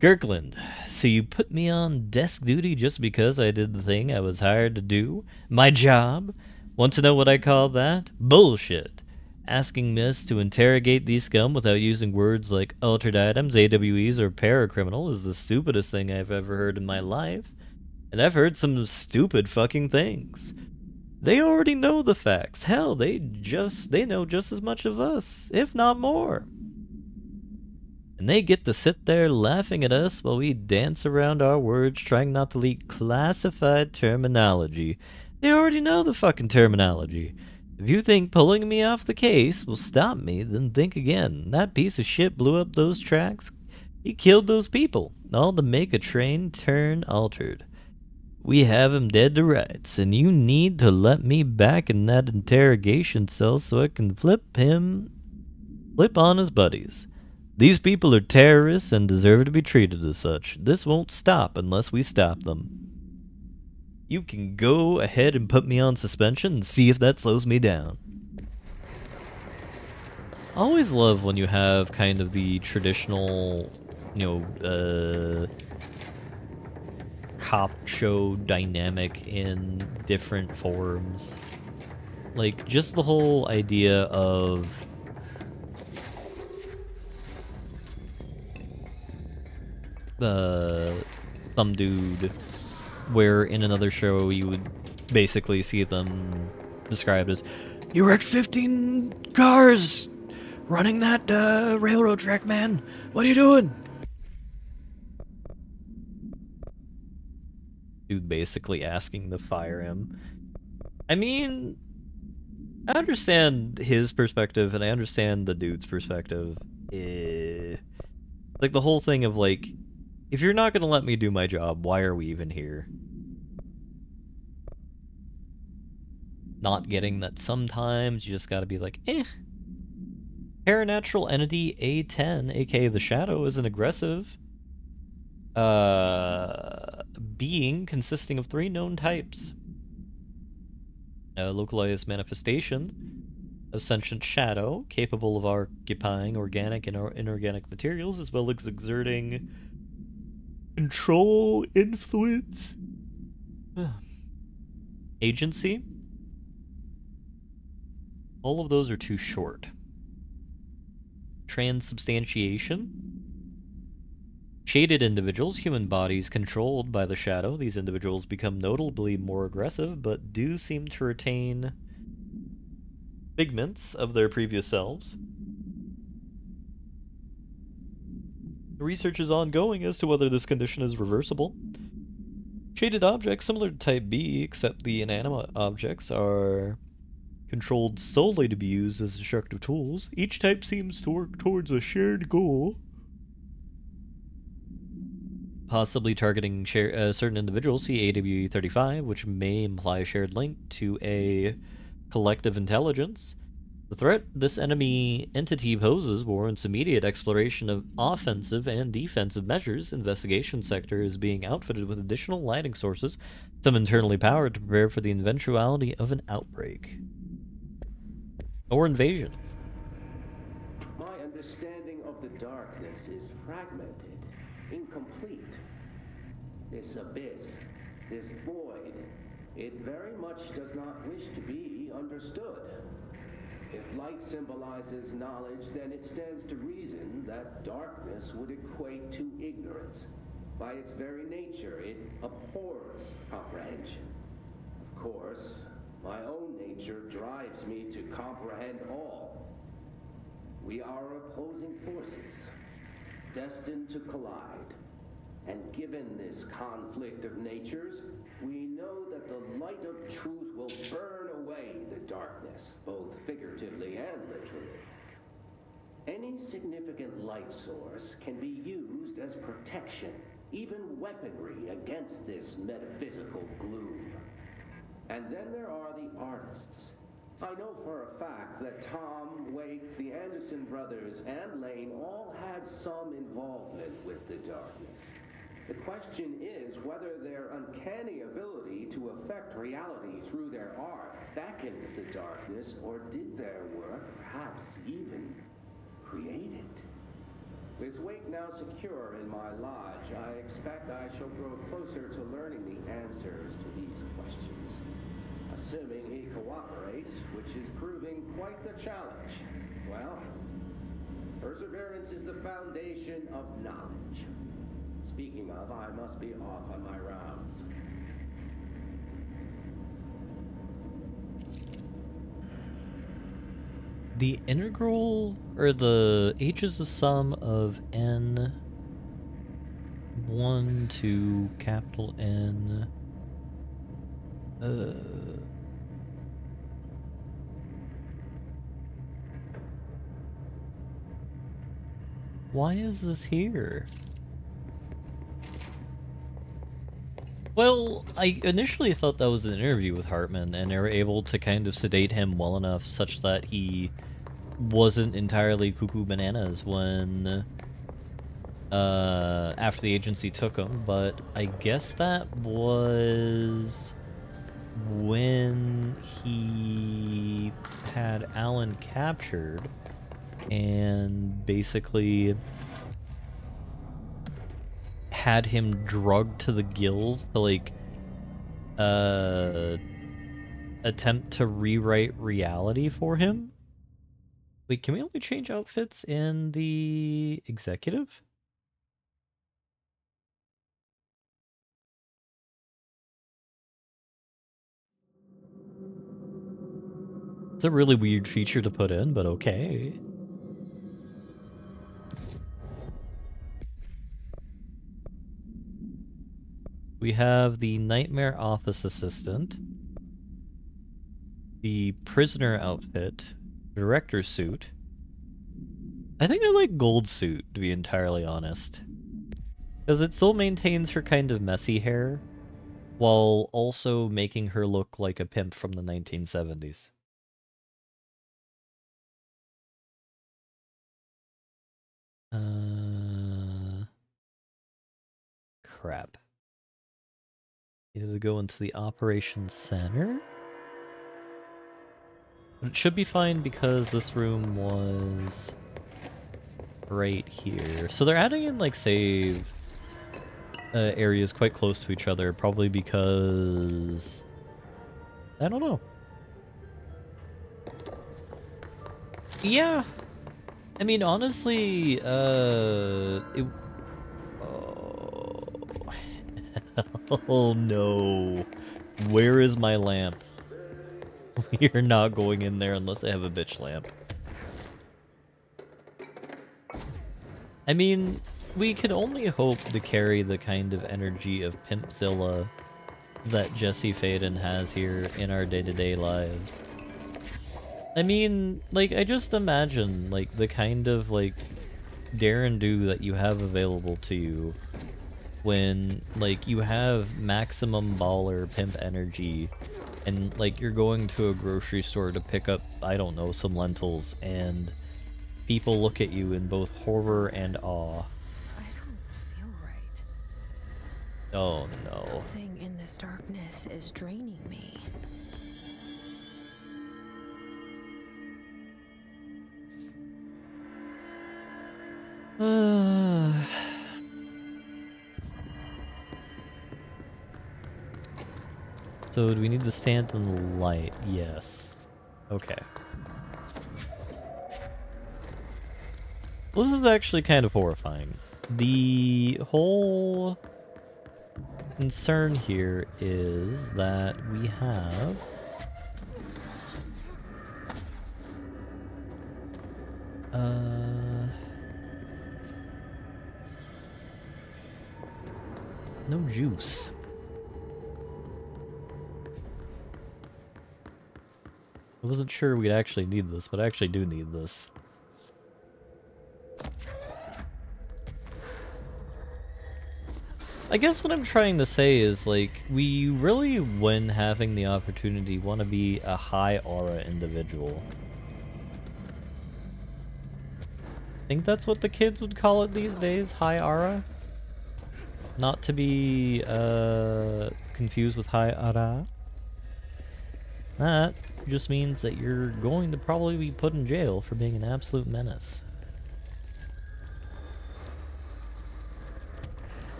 Kirkland, so you put me on desk duty just because I did the thing I was hired to do? My job? Want to know what I call that? Bullshit. Asking Miss to interrogate these scum without using words like altered items, AWEs, or paracriminal is the stupidest thing I've ever heard in my life. And I've heard some stupid fucking things. They already know the facts. Hell, they know just as much of us, if not more. And they get to sit there laughing at us while we dance around our words trying not to leak classified terminology. They already know the fucking terminology. If you think pulling me off the case will stop me, then think again. That piece of shit blew up those tracks. He killed those people, all to make a train turn altered. We have him dead to rights, and you need to let me back in that interrogation cell so I can flip on his buddies. These people are terrorists and deserve to be treated as such. This won't stop unless we stop them. You can go ahead and put me on suspension and see if that slows me down. I always love when you have kind of the traditional, you know, cop show dynamic in different forms. Like, just the whole idea of some dude, where in another show you would basically see them described as, "You wrecked 15 cars! Running that railroad track, man. What are you doing? Dude basically asking to fire him. I mean, I understand his perspective, and I understand the dude's perspective. Like, the whole thing of, like, if you're not gonna let me do my job, why are we even here? Not getting that sometimes you just gotta be like, eh. Paranatural entity A10, aka the Shadow, is an aggressive being consisting of 3 known types. A localized manifestation of sentient shadow, capable of occupying organic and inorganic materials, as well as exerting control, influence, agency. All of those are too short. Transubstantiation. Shaded individuals, human bodies controlled by the shadow. These individuals become notably more aggressive, but do seem to retain figments of their previous selves. Research is ongoing as to whether this condition is reversible. Shaded objects, similar to Type B, except the inanimate objects are controlled solely to be used as destructive tools. Each type seems to work towards a shared goal, possibly targeting certain individuals. See AWE 35, which may imply a shared link to a collective intelligence. The threat this enemy entity poses warrants immediate exploration of offensive and defensive measures. Investigation sector is being outfitted with additional lighting sources, some internally powered, to prepare for the eventuality of an outbreak or invasion. My understanding of the darkness is fragmented, incomplete. This abyss, this void, it very much does not wish to be understood. If light symbolizes knowledge, then it stands to reason that darkness would equate to ignorance. By its very nature, it abhors comprehension. Of course, my own nature drives me to comprehend all. We are opposing forces, destined to collide. And given this conflict of natures, we know that the light of truth will burn away the darkness, both figuratively and literally. Any significant light source can be used as protection, even weaponry against this metaphysical gloom. And then there are the artists. I know for a fact that Tom, Wake, the Anderson brothers, and Lane all had some involvement with the darkness. The question is whether their uncanny ability to affect reality through their art beckons the darkness, or did their work perhaps even create it? With Wake now secure in my lodge, I expect I shall grow closer to learning the answers to these questions. Assuming he cooperates, which is proving quite the challenge. Well, perseverance is the foundation of knowledge. Speaking of, I must be off on my rounds. The integral, or the h is the sum of n1 to capital N. Why is this here? Well, I initially thought that was an interview with Hartman, and they were able to kind of sedate him well enough such that he wasn't entirely cuckoo bananas when, after the agency took him, but I guess that was when he had Alan captured and basically had him drugged to the gills to, like, attempt to rewrite reality for him. Wait, can we only change outfits in the executive? It's a really weird feature to put in, but okay. We have the Nightmare Office Assistant, the Prisoner outfit, Director suit. I think I like Gold suit, to be entirely honest. Because it still maintains her kind of messy hair, while also making her look like a pimp from the 1970s. Crap. Needed to go into the operations center. But it should be fine because this room was right here. So they're adding in like save areas quite close to each other, probably because I don't know. Yeah. I mean, honestly, it... Oh no. Where is my lamp? We're not going in there unless I have a bitch lamp. I mean, we can only hope to carry the kind of energy of Pimpzilla that Jesse Faden has here in our day-to-day lives. I mean, like, I just imagine, like, the kind of, like, dare and do that you have available to you when, like, you have maximum baller pimp energy and, like, you're going to a grocery store to pick up, I don't know, some lentils, and people look at you in both horror and awe. I don't feel right. Oh no. Something in this darkness is draining me. So do we need to stand in the light? Yes. Okay. Well, this is actually kind of horrifying. The whole concern here is that we have no juice. I wasn't sure we'd actually need this, but I actually do need this. I guess what I'm trying to say is, like, we really, when having the opportunity, want to be a high aura individual. I think that's what the kids would call it these days, high aura? Not to be confused with high aura. That just means that you're going to probably be put in jail for being an absolute menace.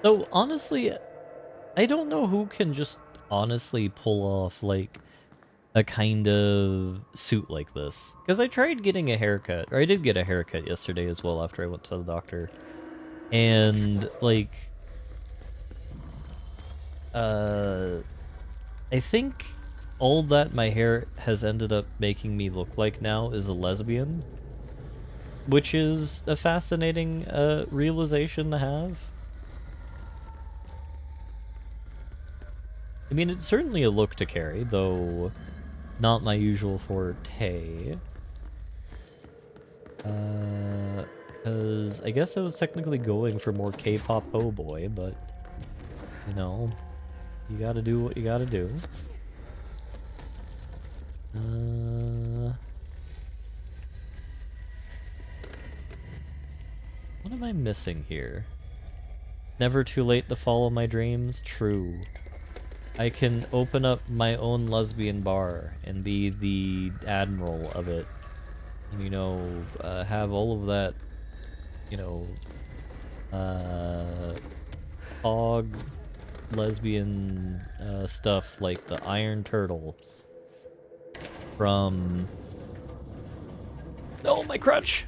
So, honestly, I don't know who can just honestly pull off, like, a kind of suit like this. Because I tried getting a haircut, or I did get a haircut yesterday as well after I went to the doctor. And, like, I think all that my hair has ended up making me look like now is a lesbian. Which is a fascinating realization to have. I mean, it's certainly a look to carry, though not my usual forte. Because I guess I was technically going for more K-pop po-boy, but, you know, you gotta do what you gotta do. What am I missing here? Never too late to follow my dreams? True. I can open up my own lesbian bar and be the admiral of it. And, you know, have all of that, you know, hog lesbian stuff like the Iron Turtle from... Oh, my crutch!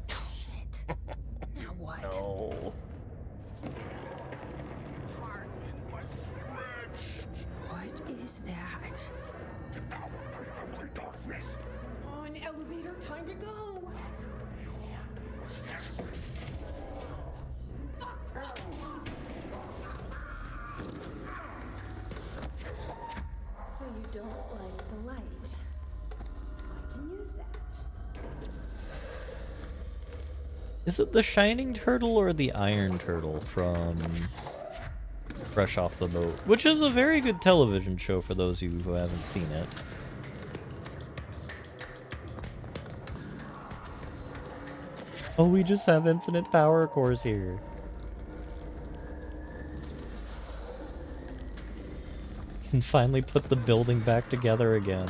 Shit. Now what? No. Hartman was is that? Come on, elevator, time to go. So you don't like the light? I can use that. Is it the Shining Turtle or the Iron Turtle from Fresh Off the Boat? Which is a very good television show for those of you who haven't seen it. Oh, we just have infinite power cores here. Can finally put the building back together again.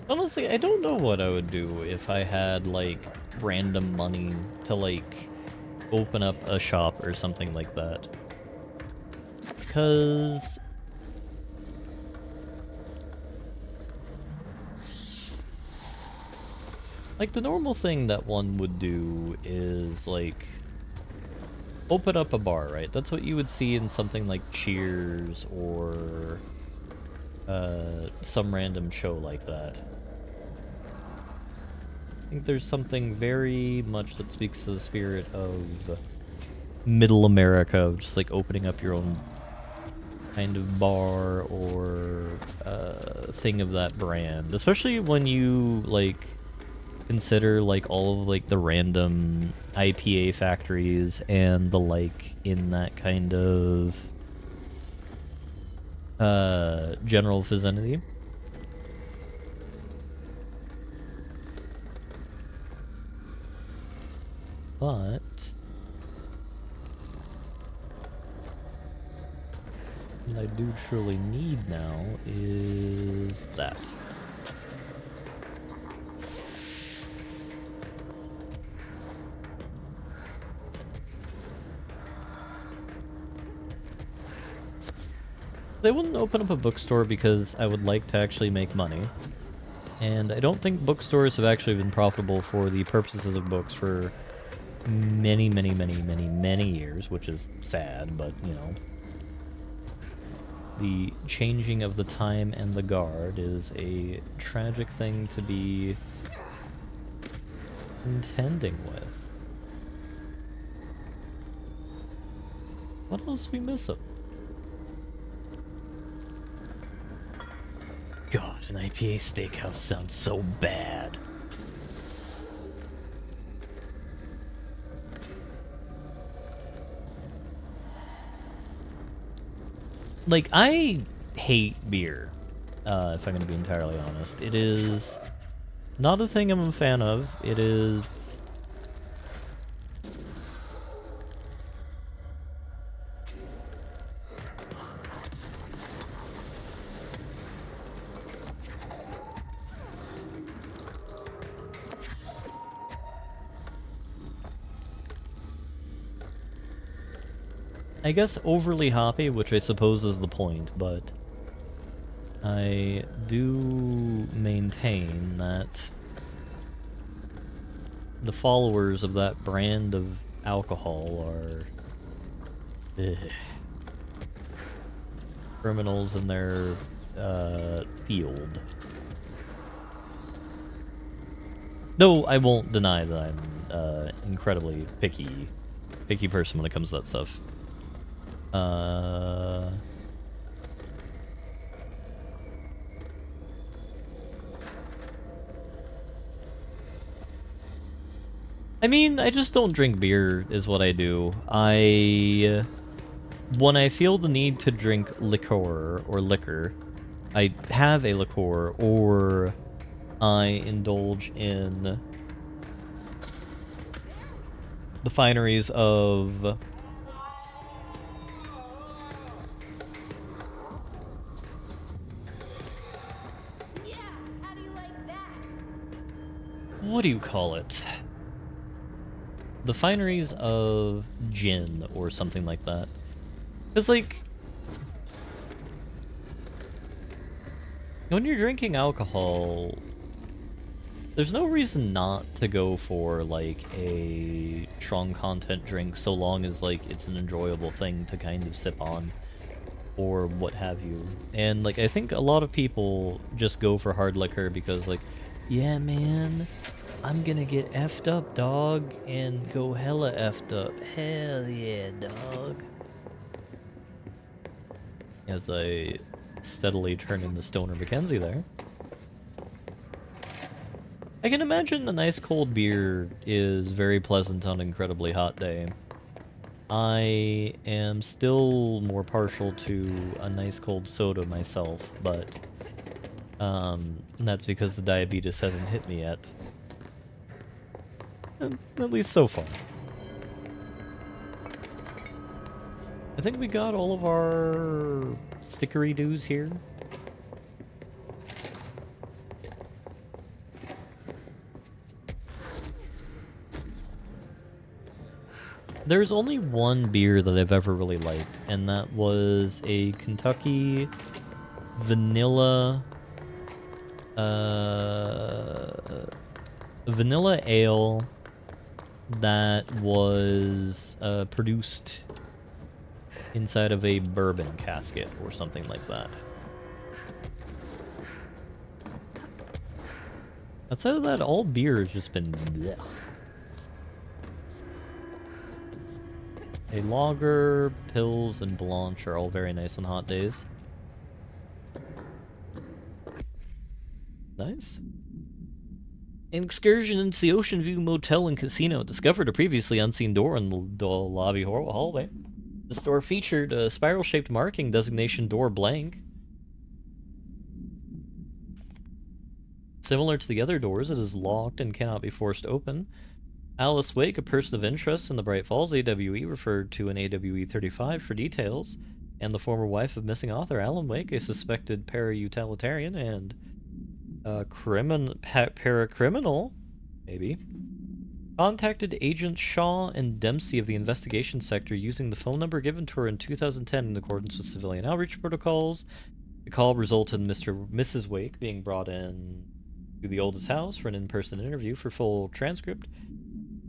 Honestly, I don't know what I would do if I had, like, random money to, like, open up a shop or something like that. Because... like, the normal thing that one would do is, like, open up a bar, right? That's what you would see in something like Cheers or some random show like that. I think there's something very much that speaks to the spirit of middle America, of just like opening up your own kind of bar or thing of that brand. Especially when you like consider like all of like the random IPA factories and the like in that kind of general vicinity. But what I do truly need now is that. They wouldn't open up a bookstore because I would like to actually make money. And I don't think bookstores have actually been profitable for the purposes of books for many years, which is sad, but, you know. The changing of the time and the guard is a tragic thing to be contending with. What else are we missing? God, an IPA steakhouse sounds so bad. Like, I hate beer, if I'm going to be entirely honest. It is not a thing I'm a fan of. It is... I guess overly hoppy, which I suppose is the point, but I do maintain that the followers of that brand of alcohol are criminals in their field. Though I won't deny that I'm incredibly picky person when it comes to that stuff. I mean, I just don't drink beer, is what I do. When I feel the need to drink liquor, I have a liqueur, or I indulge in the fineries of... what do you call it? the fineries of gin or something like that. It's like, when you're drinking alcohol, there's no reason not to go for, like, a strong content drink so long as, like, it's an enjoyable thing to kind of sip on, or what have you. And, like, I think a lot of people just go for hard liquor because, like, yeah, man, I'm gonna get effed up, dog, and go hella effed up. Hell yeah, dog. As I steadily turn into Stoner Mackenzie there. I can imagine a nice cold beer is very pleasant on an incredibly hot day. I am still more partial to a nice cold soda myself, but that's because the diabetes hasn't hit me yet. At least so far. I think we got all of our stickery-doos here. There's only one beer that I've ever really liked, and that was a Kentucky vanilla vanilla ale that was produced inside of a bourbon casket or something like that. Outside of that, all beer has just been blech. A lager, pills, and blanche are all very nice on hot days. Nice. An excursion into the Ocean View Motel and Casino discovered a previously unseen door in the lobby hallway. The store featured a spiral-shaped marking designation door blank. Similar to the other doors, it is locked and cannot be forced open. Alice Wake, a person of interest in the Bright Falls AWE, referred to an AWE 35 for details, and the former wife of missing author Alan Wake, a suspected para-utilitarian and para-criminal, maybe, contacted Agents Shaw and Dempsey of the investigation sector using the phone number given to her in 2010 in accordance with civilian outreach protocols. The call resulted in Mrs. Wake being brought in to the oldest house for an in-person interview. For full transcript,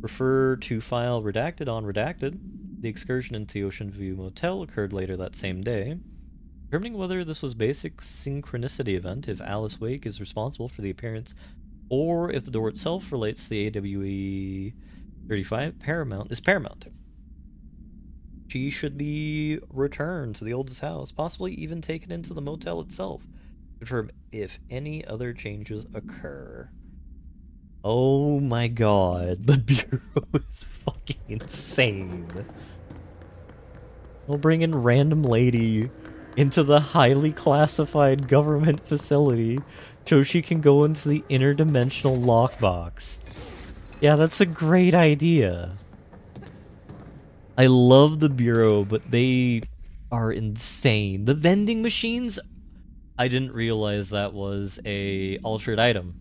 refer to file redacted on redacted. The excursion into the Ocean View Motel occurred later that same day. Determining whether this was basic synchronicity event, if Alice Wake is responsible for the appearance, or if the door itself relates to the AWE 35, is paramount. She should be returned to the oldest house, possibly even taken into the motel itself, to confirm if any other changes occur. Oh my god, the Bureau is fucking insane. We'll bring in random lady into the highly classified government facility so she can go into the interdimensional lockbox. Yeah, that's a great idea. I love the Bureau, but they are insane. The vending machines? I didn't realize that was a altered item.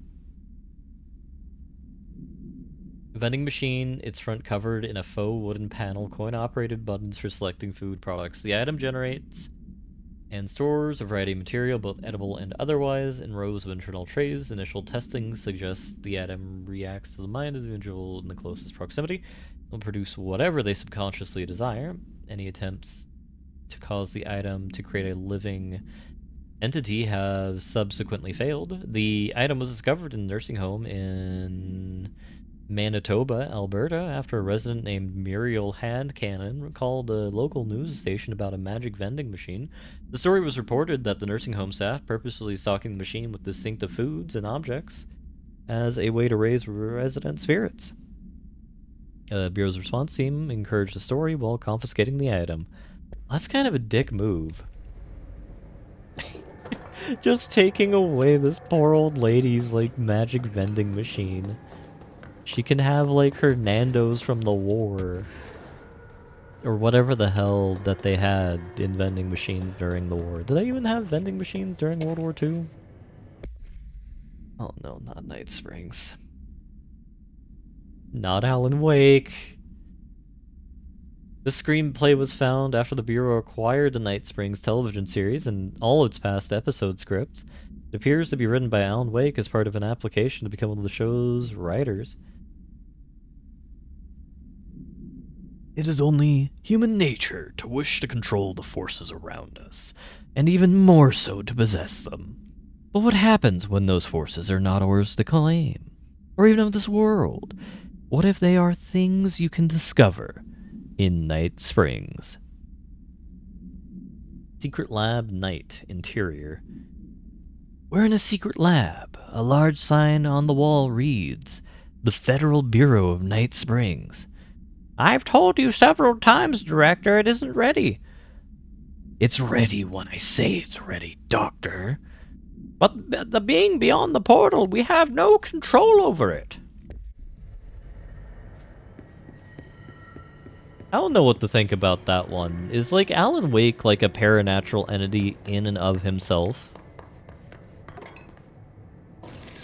Vending machine, its front covered in a faux wooden panel, coin-operated buttons for selecting food products. The item generates and stores a variety of material, both edible and otherwise, in rows of internal trays. Initial testing suggests the item reacts to the mind of the individual in the closest proximity. It will produce whatever they subconsciously desire. Any attempts to cause the item to create a living entity have subsequently failed. The item was discovered in a nursing home in Manitoba, Alberta, after a resident named Muriel Handcannon called a local news station about a magic vending machine. The story was reported that the nursing home staff purposefully stocking the machine with distinctive foods and objects as a way to raise resident spirits. Bureau's response team encouraged the story while confiscating the item. That's kind of a dick move. Just taking away this poor old lady's, like, magic vending machine. She can have, like, her Nando's from the war. Or whatever the hell that they had in vending machines during the war. Did they even have vending machines during World War II? Oh no, not Night Springs. Not Alan Wake. The screenplay was found after the Bureau acquired the Night Springs television series and all its past episode scripts. It appears to be written by Alan Wake as part of an application to become one of the show's writers. It is only human nature to wish to control the forces around us, and even more so to possess them. But what happens when those forces are not ours to claim, or even of this world? What if they are things you can discover in Night Springs? Secret Lab Night Interior. We're in a secret lab. A large sign on the wall reads, "The Federal Bureau of Night Springs." I've told you several times, Director, it isn't ready. It's ready when I say it's ready, Doctor. But the being beyond the portal, we have no control over it. I don't know what to think about that one. Is, like, Alan Wake like a paranatural entity in and of himself?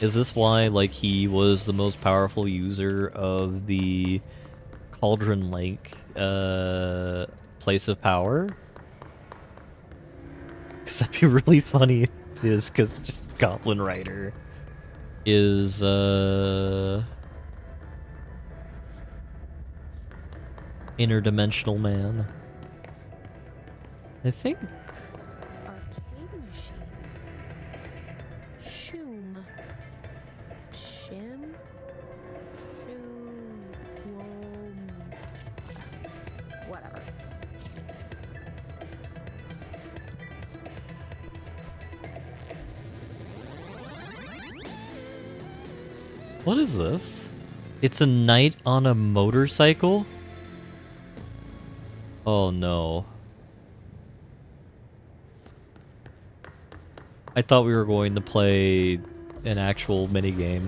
Is this why, like, he was the most powerful user of the Cauldron Lake place of power? Because that'd be really funny if it is, because just Goblin Rider is interdimensional man. I think Arcade machines. Shoom. Shim? Shoom. Whatever. what is this? It's a knight on a motorcycle? Oh no. I thought we were going to play an actual minigame.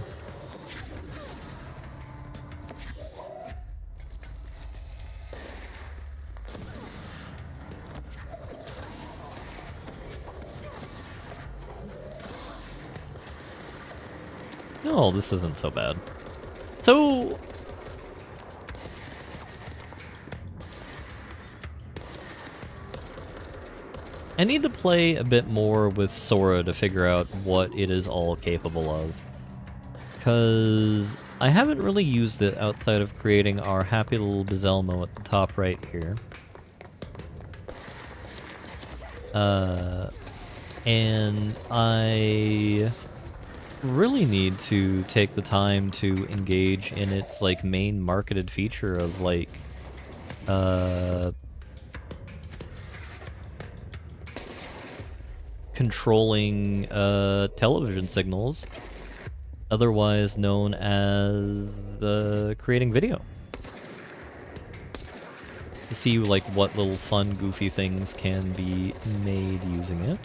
No, this isn't so bad. So... I need to play a bit more with Sora to figure out what it is all capable of. Because I haven't really used it outside of creating our happy little Bizelmo at the top right here. And I really need to take the time to engage in its, like, main marketed feature of, like, controlling television signals, otherwise known as creating video. To see, like, what little fun, goofy things can be made using it.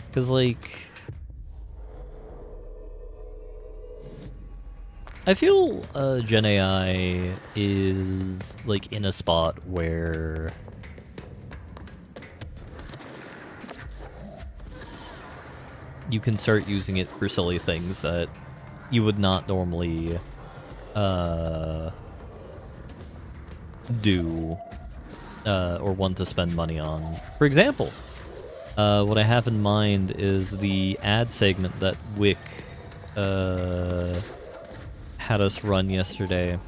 Because, like, I feel Gen AI is, like, in a spot where you can start using it for silly things that you would not normally do or want to spend money on. For example, what I have in mind is the ad segment that Wick had us run yesterday.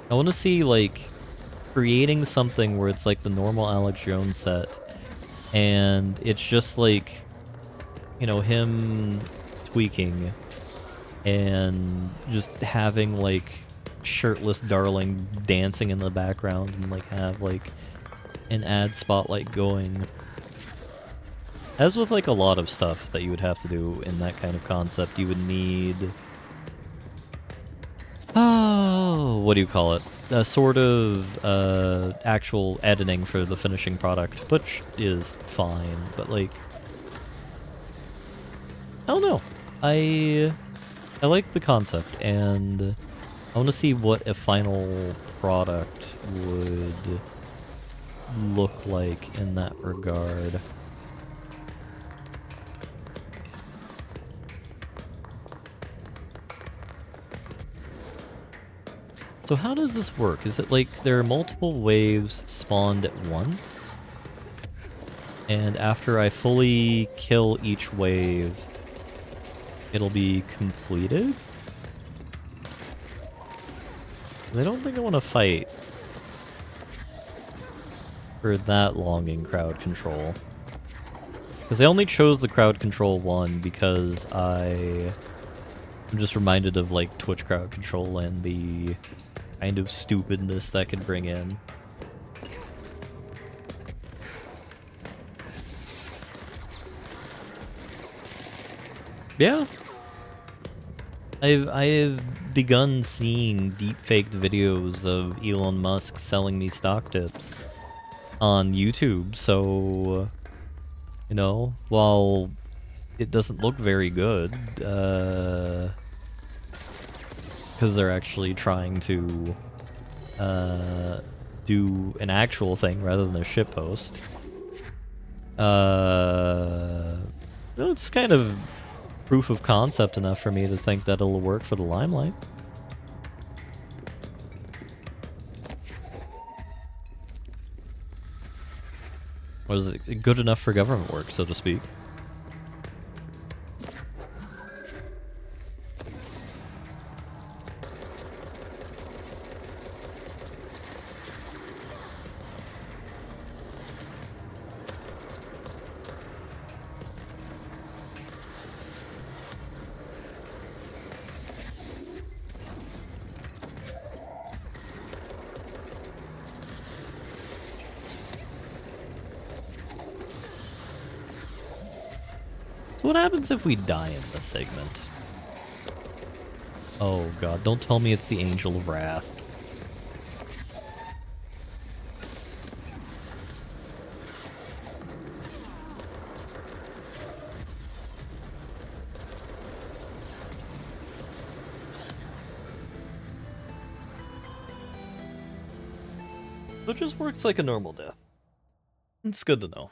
I want to see, like, creating something where it's like the normal Alex Jones set, and it's just like, you know, him tweaking and just having, like, shirtless Darling dancing in the background and, like, have, like, an ad spotlight going. As with, like, a lot of stuff that you would have to do in that kind of concept, you would need... oh, what do you call it? A sort of actual editing for the finishing product, which is fine, but, like, I don't know. I like the concept, and I want to see what a final product would look like in that regard. So how does this work? Is it like there are multiple waves spawned at once? And after I fully kill each wave, it'll be completed? I don't think I want to fight for that long in crowd control. Because I only chose the crowd control one because I'm just reminded of like Twitch crowd control and the kind of stupidness that could bring in. Yeah. I've begun seeing deepfaked videos of Elon Musk selling me stock tips on YouTube, so you know, while it doesn't look very good, because they're actually trying to do an actual thing rather than a shitpost. It's kind of proof of concept enough for me to think that it'll work for the Limelight. Or is it good enough for government work, so to speak? So what happens if we die in this segment? Oh god, don't tell me it's the Angel of Wrath. So it just works like a normal death. It's good to know.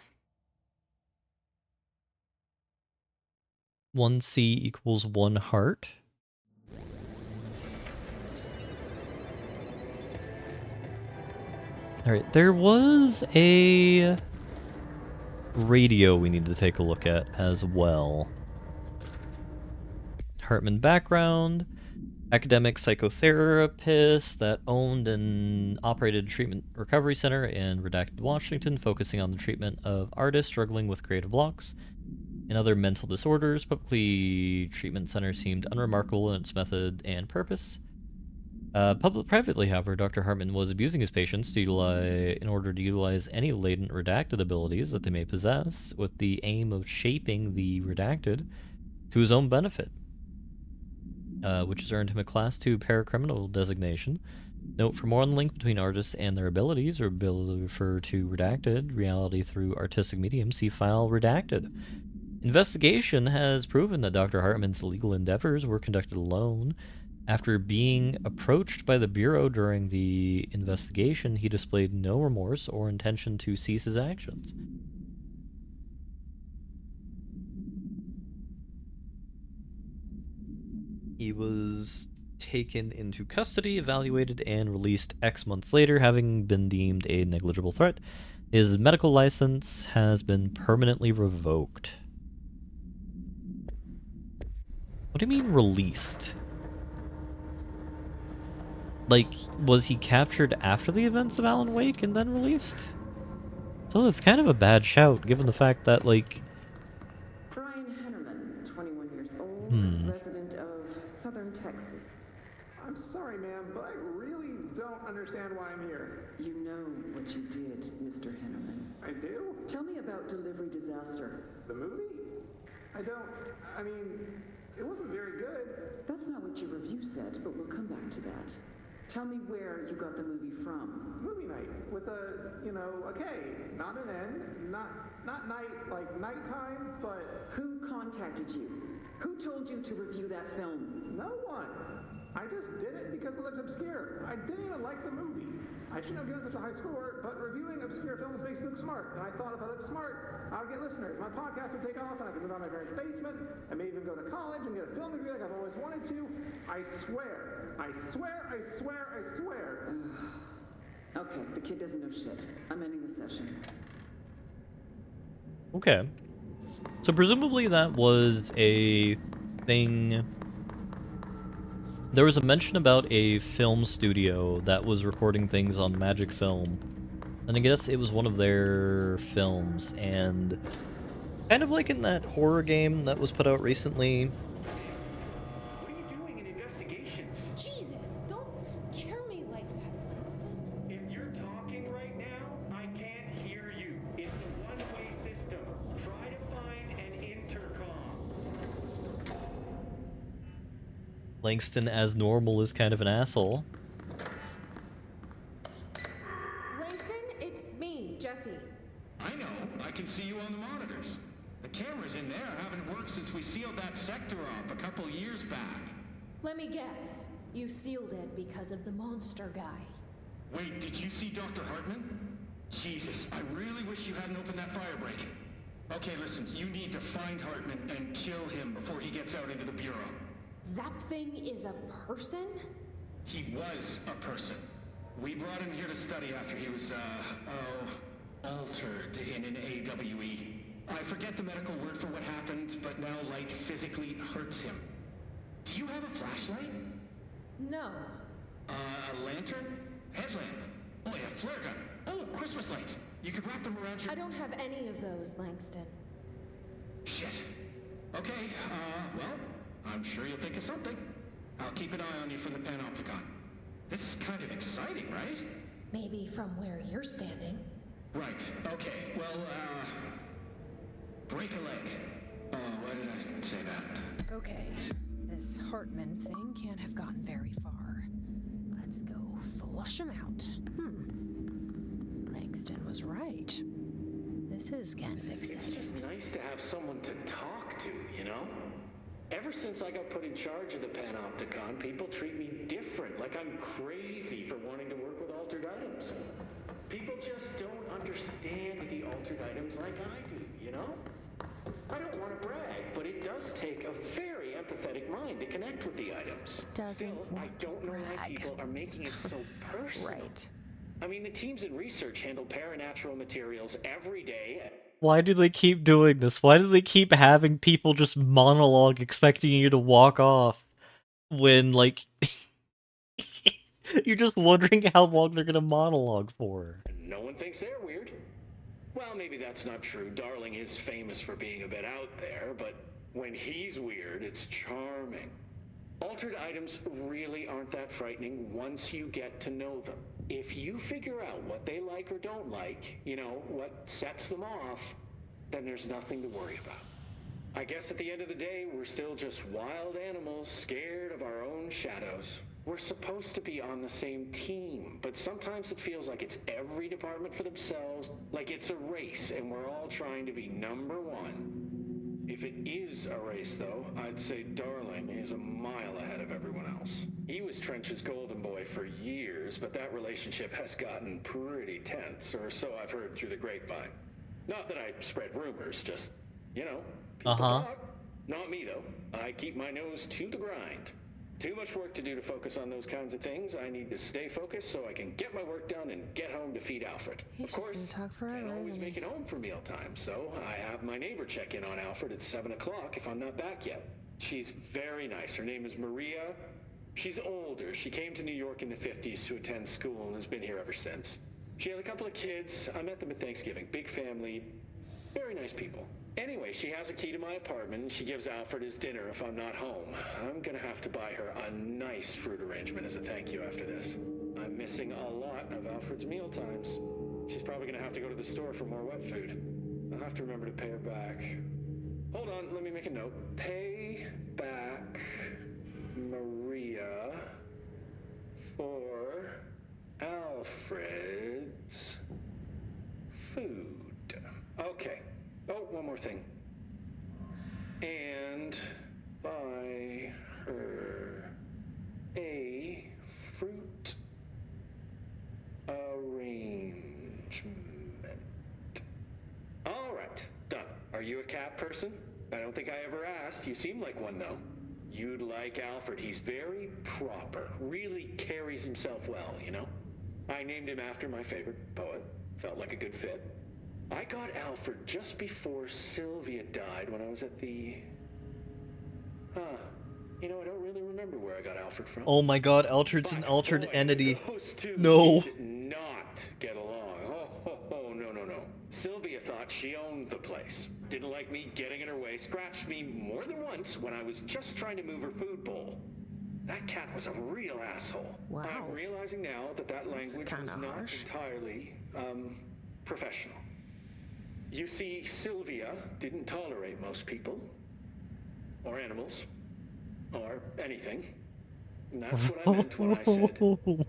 1C equals 1 heart. Alright, there was a radio we need to take a look at as well. Hartman background, academic psychotherapist that owned and operated a treatment recovery center in Redacted, Washington, focusing on the treatment of artists struggling with creative blocks and other mental disorders. Publicly, treatment center seemed unremarkable in its method and purpose. Privately, however, Dr. Hartman was abusing his patients in order to utilize any latent redacted abilities that they may possess, with the aim of shaping the redacted to his own benefit, which has earned him a Class 2 paracriminal designation. Note: for more on the link between artists and their abilities, or ability to refer to redacted reality through artistic medium, see file redacted. Investigation has proven that Dr. Hartman's legal endeavors were conducted alone. After being approached by the Bureau during the investigation, he displayed no remorse or intention to cease his actions. He was taken into custody, evaluated, and released X months later, having been deemed a negligible threat. His medical license has been permanently revoked. What do you mean released? Like, was he captured after the events of Alan Wake and then released? So it's kind of a bad shout, given the fact that, like... Brian Hennerman, 21 years old, resident of Southern Texas. I'm sorry, ma'am, but I really don't understand why I'm here. You know what you did, Mr. Hennerman. I do? Tell me about Delivery Disaster. The movie? I mean, it wasn't very good. That's not what your review said, but we'll come back to that. Tell me where you got the movie from. Movie night with a, a K, not an N, not night like nighttime, but... Who contacted you? Who told you to review that film? No one. I just did it because it looked obscure. I didn't even like the movie. I shouldn't have given such a high score, but reviewing obscure films makes you look smart. And I thought if I looked smart, I would get listeners. My podcast would take off, and I could move out of my parents' basement, and maybe even go to college and get a film degree like I've always wanted to. I swear. I swear, I swear, I swear. Okay, the kid doesn't know shit. I'm ending the session. Okay. So presumably that was a thing. There was a mention about a film studio that was recording things on Magic Film. And I guess it was one of their films, and kind of like in that horror game that was put out recently. What are you doing in investigations? Jesus, don't scare me like that, Langston. If you're talking right now, I can't hear you. It's a one-way system. Try to find an intercom. Langston, as normal, is kind of an asshole. Langston, it's me, Jesse. I know. I can see you on the monitors. The cameras in there haven't worked since we sealed that sector off a couple years back. Let me guess. You sealed it because of the monster guy. Wait, did you see Dr. Hartman? Jesus, I really wish you hadn't opened that fire break. Okay, listen, you need to find Hartman and kill him before he gets out into the Bureau. That thing is a person? He was a person. We brought him here to study after he was, altered in an AWE. I forget the medical word for what happened, but now light physically hurts him. Do you have a flashlight? No. A lantern? Headlamp? Oh, yeah, flare gun. Oh, Christmas lights. You could wrap them around your... I don't have any of those, Langston. Shit. Okay, well, I'm sure you'll think of something. I'll keep an eye on you from the Panopticon. This is kind of exciting, right? Maybe from where you're standing. Right, okay, well, break a leg. Oh, why did I say that? Okay, this Hartman thing can't have gotten very far. Let's go flush him out. Langston was right. This is kind of It's exciting. just nice to have someone to talk to, you know? Ever since I got put in charge of the Panopticon, people treat me different, like I'm crazy for wanting to work with altered items. People just don't understand the altered items like I do, you know? I don't want to brag, but it does take a very empathetic mind to connect with the items. Doesn't Still, I want to don't know why brag. people are making it so personal. Right. I mean, the teams in research handle paranatural materials every day. Why do they keep doing this? Why do they keep having people just monologue expecting you to walk off when, like, you're just wondering how long they're gonna monologue for? No one thinks they're weird. Well, maybe that's not true. Darling is famous for being a bit out there, but when he's weird, it's charming. Altered items really aren't that frightening once you get to know them. If you figure out what they like or don't like, you know, what sets them off, then there's nothing to worry about. I guess at the end of the day, we're still just wild animals scared of our own shadows. We're supposed to be on the same team, but sometimes it feels like it's every department for themselves, like it's a race and we're all trying to be number one. If it is a race, though, I'd say Darling is a mile ahead of everyone else. He was Trench's golden boy for years, but that relationship has gotten pretty tense, or so I've heard through the grapevine. Not that I spread rumors, just, you know, people talk. Not me, though. I keep my nose to the grind. Too much work to do to focus on those kinds of things. I need to stay focused so I can get my work done and get home to feed Alfred. He's of course, just gonna talk forever, can't always isn't make he? it home for mealtime, so I have my neighbor check in on Alfred at 7 o'clock if I'm not back yet. She's very nice. Her name is Maria. She's older. She came to New York in the 50s to attend school and has been here ever since. She has a couple of kids. I met them at Thanksgiving. Big family. Very nice people. Anyway, she has a key to my apartment, and she gives Alfred his dinner if I'm not home. I'm gonna have to buy her a nice fruit arrangement as a thank you after this. I'm missing a lot of Alfred's meal times. She's probably gonna have to go to the store for more wet food. I'll have to remember to pay her back. Hold on, let me make a note. Pay back Maria for Alfred's food. Okay. Oh, one more thing. And buy her a fruit impressed. You seem like one, though. You'd like Alfred. He's very proper. Really carries himself well, you know? I named him after my favorite poet. Felt like a good fit. I got Alfred just before Sylvia died when I was at the... You know, I don't really remember where I got Alfred from. Oh my god, Alfred's an altered entity. Those two No. did not get along. No. Sylvia thought she owned the place. Didn't like me getting in her way. Scratched me more than once when I was just trying to move her food bowl. That cat was a real asshole. Wow. I'm realizing now that language was kinda not harsh. entirely, professional. You see, Sylvia didn't tolerate most people. Or animals. Or anything. And that's what I meant when I said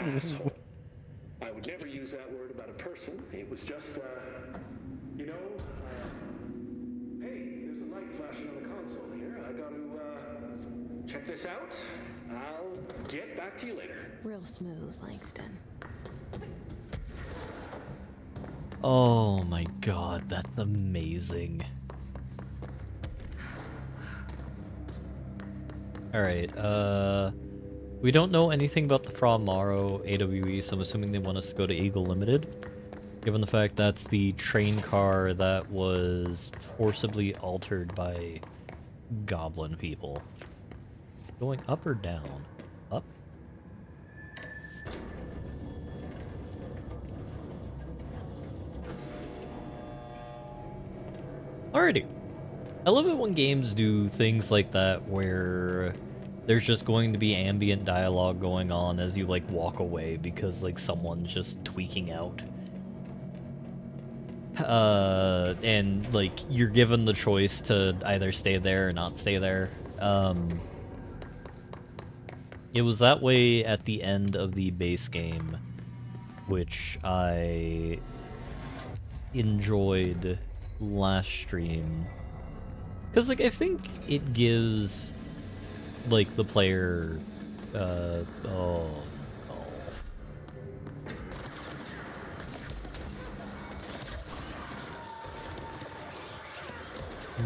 asshole. I would never use that word about a person. It was just, you know, hey, there's a light flashing on the console here. I gotta, check this out. I'll get back to you later. Real smooth, Langston. Oh my god, that's amazing. Alright, we don't know anything about the Fra Mauro AWE, so I'm assuming they want us to go to Eagle Limited. Given the fact that's the train car that was forcibly altered by goblin people. Going up or down? Up? Alrighty. I love it when games do things like that where there's just going to be ambient dialogue going on as you like walk away because like someone's just tweaking out. And like you're given the choice to either stay there or not stay there. It was that way at the end of the base game, which I enjoyed last stream. Because, like, I think it gives, like, the player,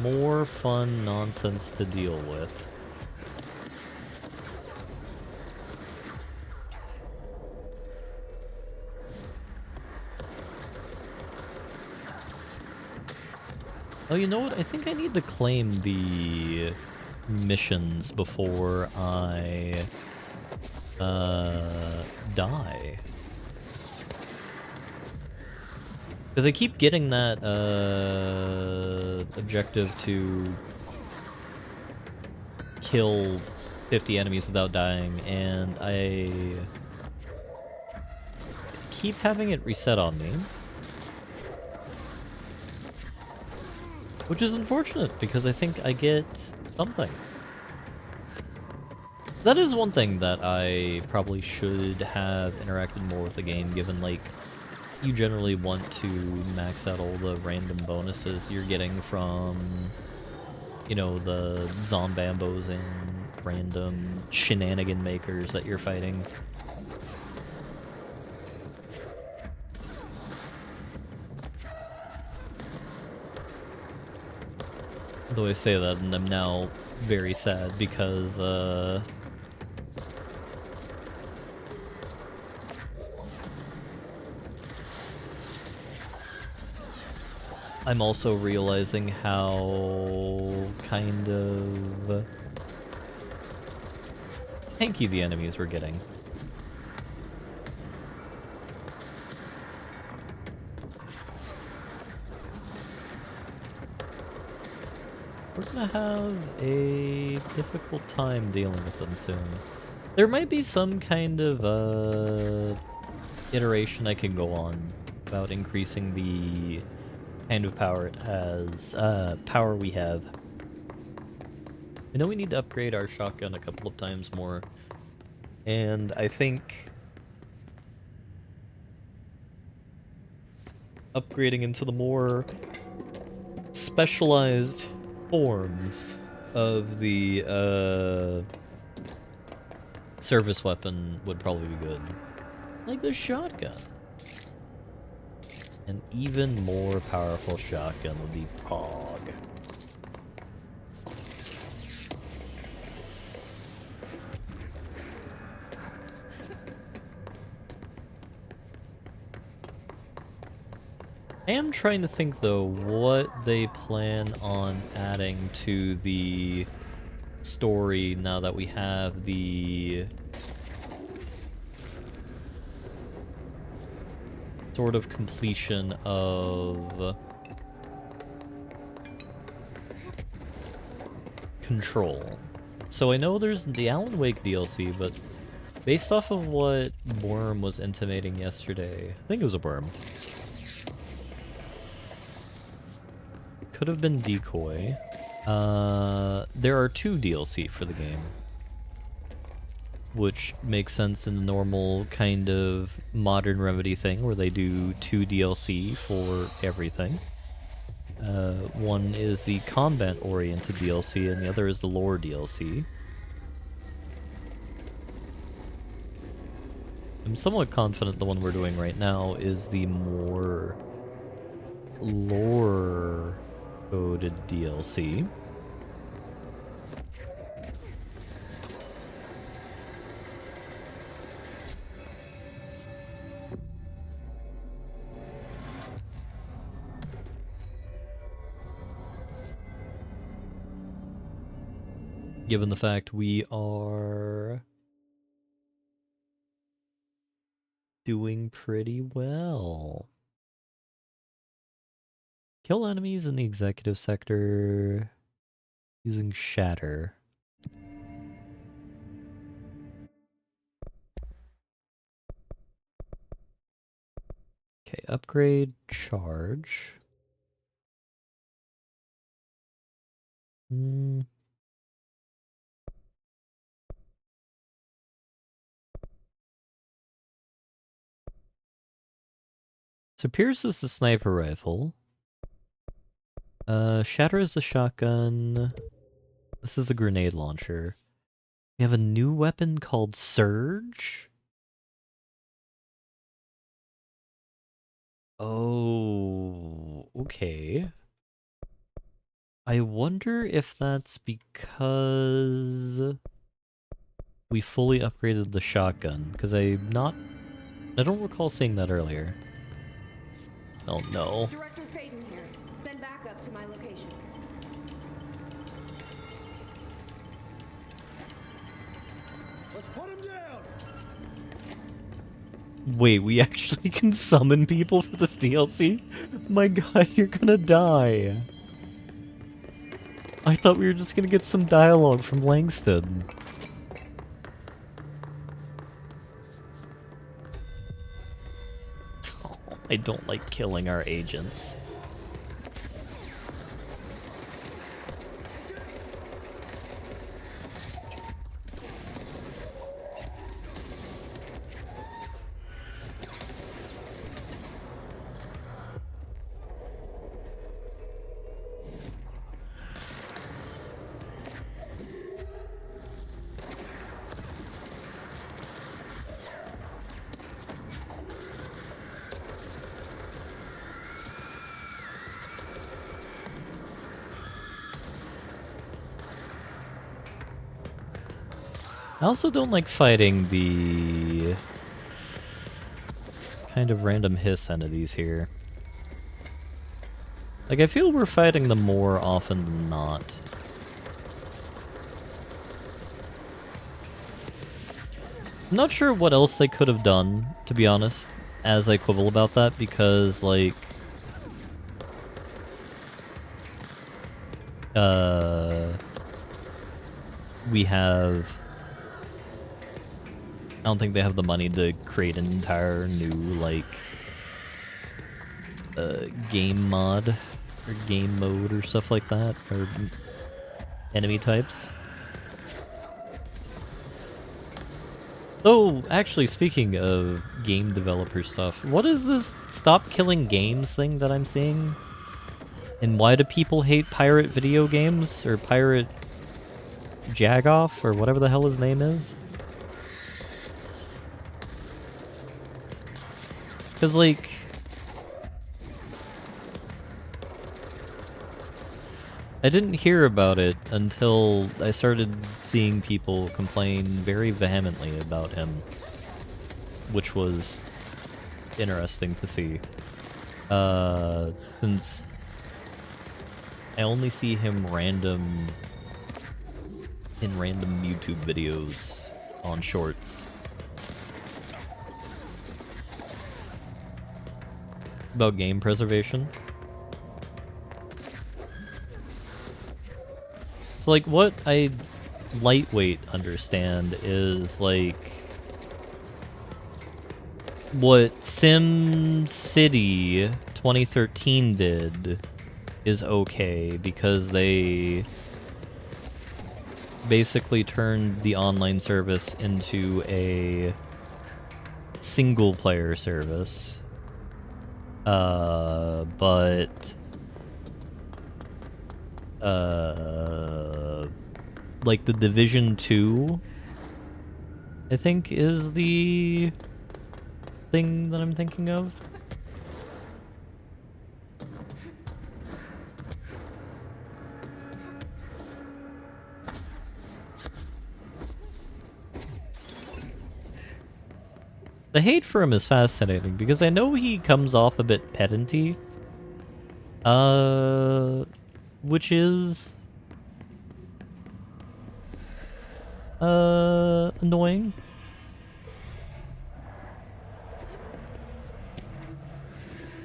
more fun nonsense to deal with. Oh, you know what? I think I need to claim the missions before I die. Because I keep getting that objective to kill 50 enemies without dying, and I keep having it reset on me. Which is unfortunate, because I think I get something. That is one thing that I probably should have interacted more with the game, given, like, you generally want to max out all the random bonuses you're getting from, you know, the Zombambos and random shenanigan makers that you're fighting. Though I say that, and I'm now very sad because, I'm also realizing how kind of tanky the enemies were getting. We're gonna have a difficult time dealing with them soon. There might be some kind of iteration I can go on about increasing the kind of power it has, power we have. I know we need to upgrade our shotgun a couple of times more, and I think upgrading into the more specialized forms of the service weapon would probably be good. Like the shotgun. An even more powerful shotgun would be Pog. I am trying to think though what they plan on adding to the story now that we have the sort of completion of Control. So I know there's the Alan Wake DLC, but based off of what Worm was intimating yesterday, I think it was a Worm. Could have been Decoy. There are 2 DLC for the game, which makes sense in the normal kind of modern Remedy thing where they do 2 DLC for everything. One is the combat-oriented DLC, and the other is the lore DLC. I'm somewhat confident the one we're doing right now is the more lore-coded DLC. Given the fact we are doing pretty well. Kill enemies in the executive sector using Shatter. Okay, upgrade charge. So Pierce is the sniper rifle. Shatter is the shotgun. This is the grenade launcher. We have a new weapon called Surge. Oh, okay. I wonder if that's because we fully upgraded the shotgun, because I don't recall seeing that earlier. Oh no. Director Faden here. Send backup to my location. Let's put him down. Wait, we actually can summon people for this DLC? My god, you're gonna die. I thought we were just gonna get some dialogue from Langston. Oh, I don't like killing our agents. I also don't like fighting the kind of random hiss entities here. Like, I feel we're fighting them more often than not. I'm not sure what else they could have done, to be honest, as I quibble about that, because, like... we have... I don't think they have the money to create an entire new, like, game mod, or game mode, or stuff like that, or enemy types. Oh, actually, speaking of game developer stuff, what is this stop killing games thing that I'm seeing? And why do people hate pirate video games, or pirate Jagoff, or whatever the hell his name is? Because, like... I didn't hear about it until I started seeing people complain very vehemently about him. Which was interesting to see. Since I only see him in random YouTube videos on shorts. About game preservation. So like what I lightweight understand is like what SimCity 2013 did is okay because they basically turned the online service into a single player service. Like the Division 2, I think, is the thing that I'm thinking of. The hate for him is fascinating because I know he comes off a bit pedanty. Which is annoying.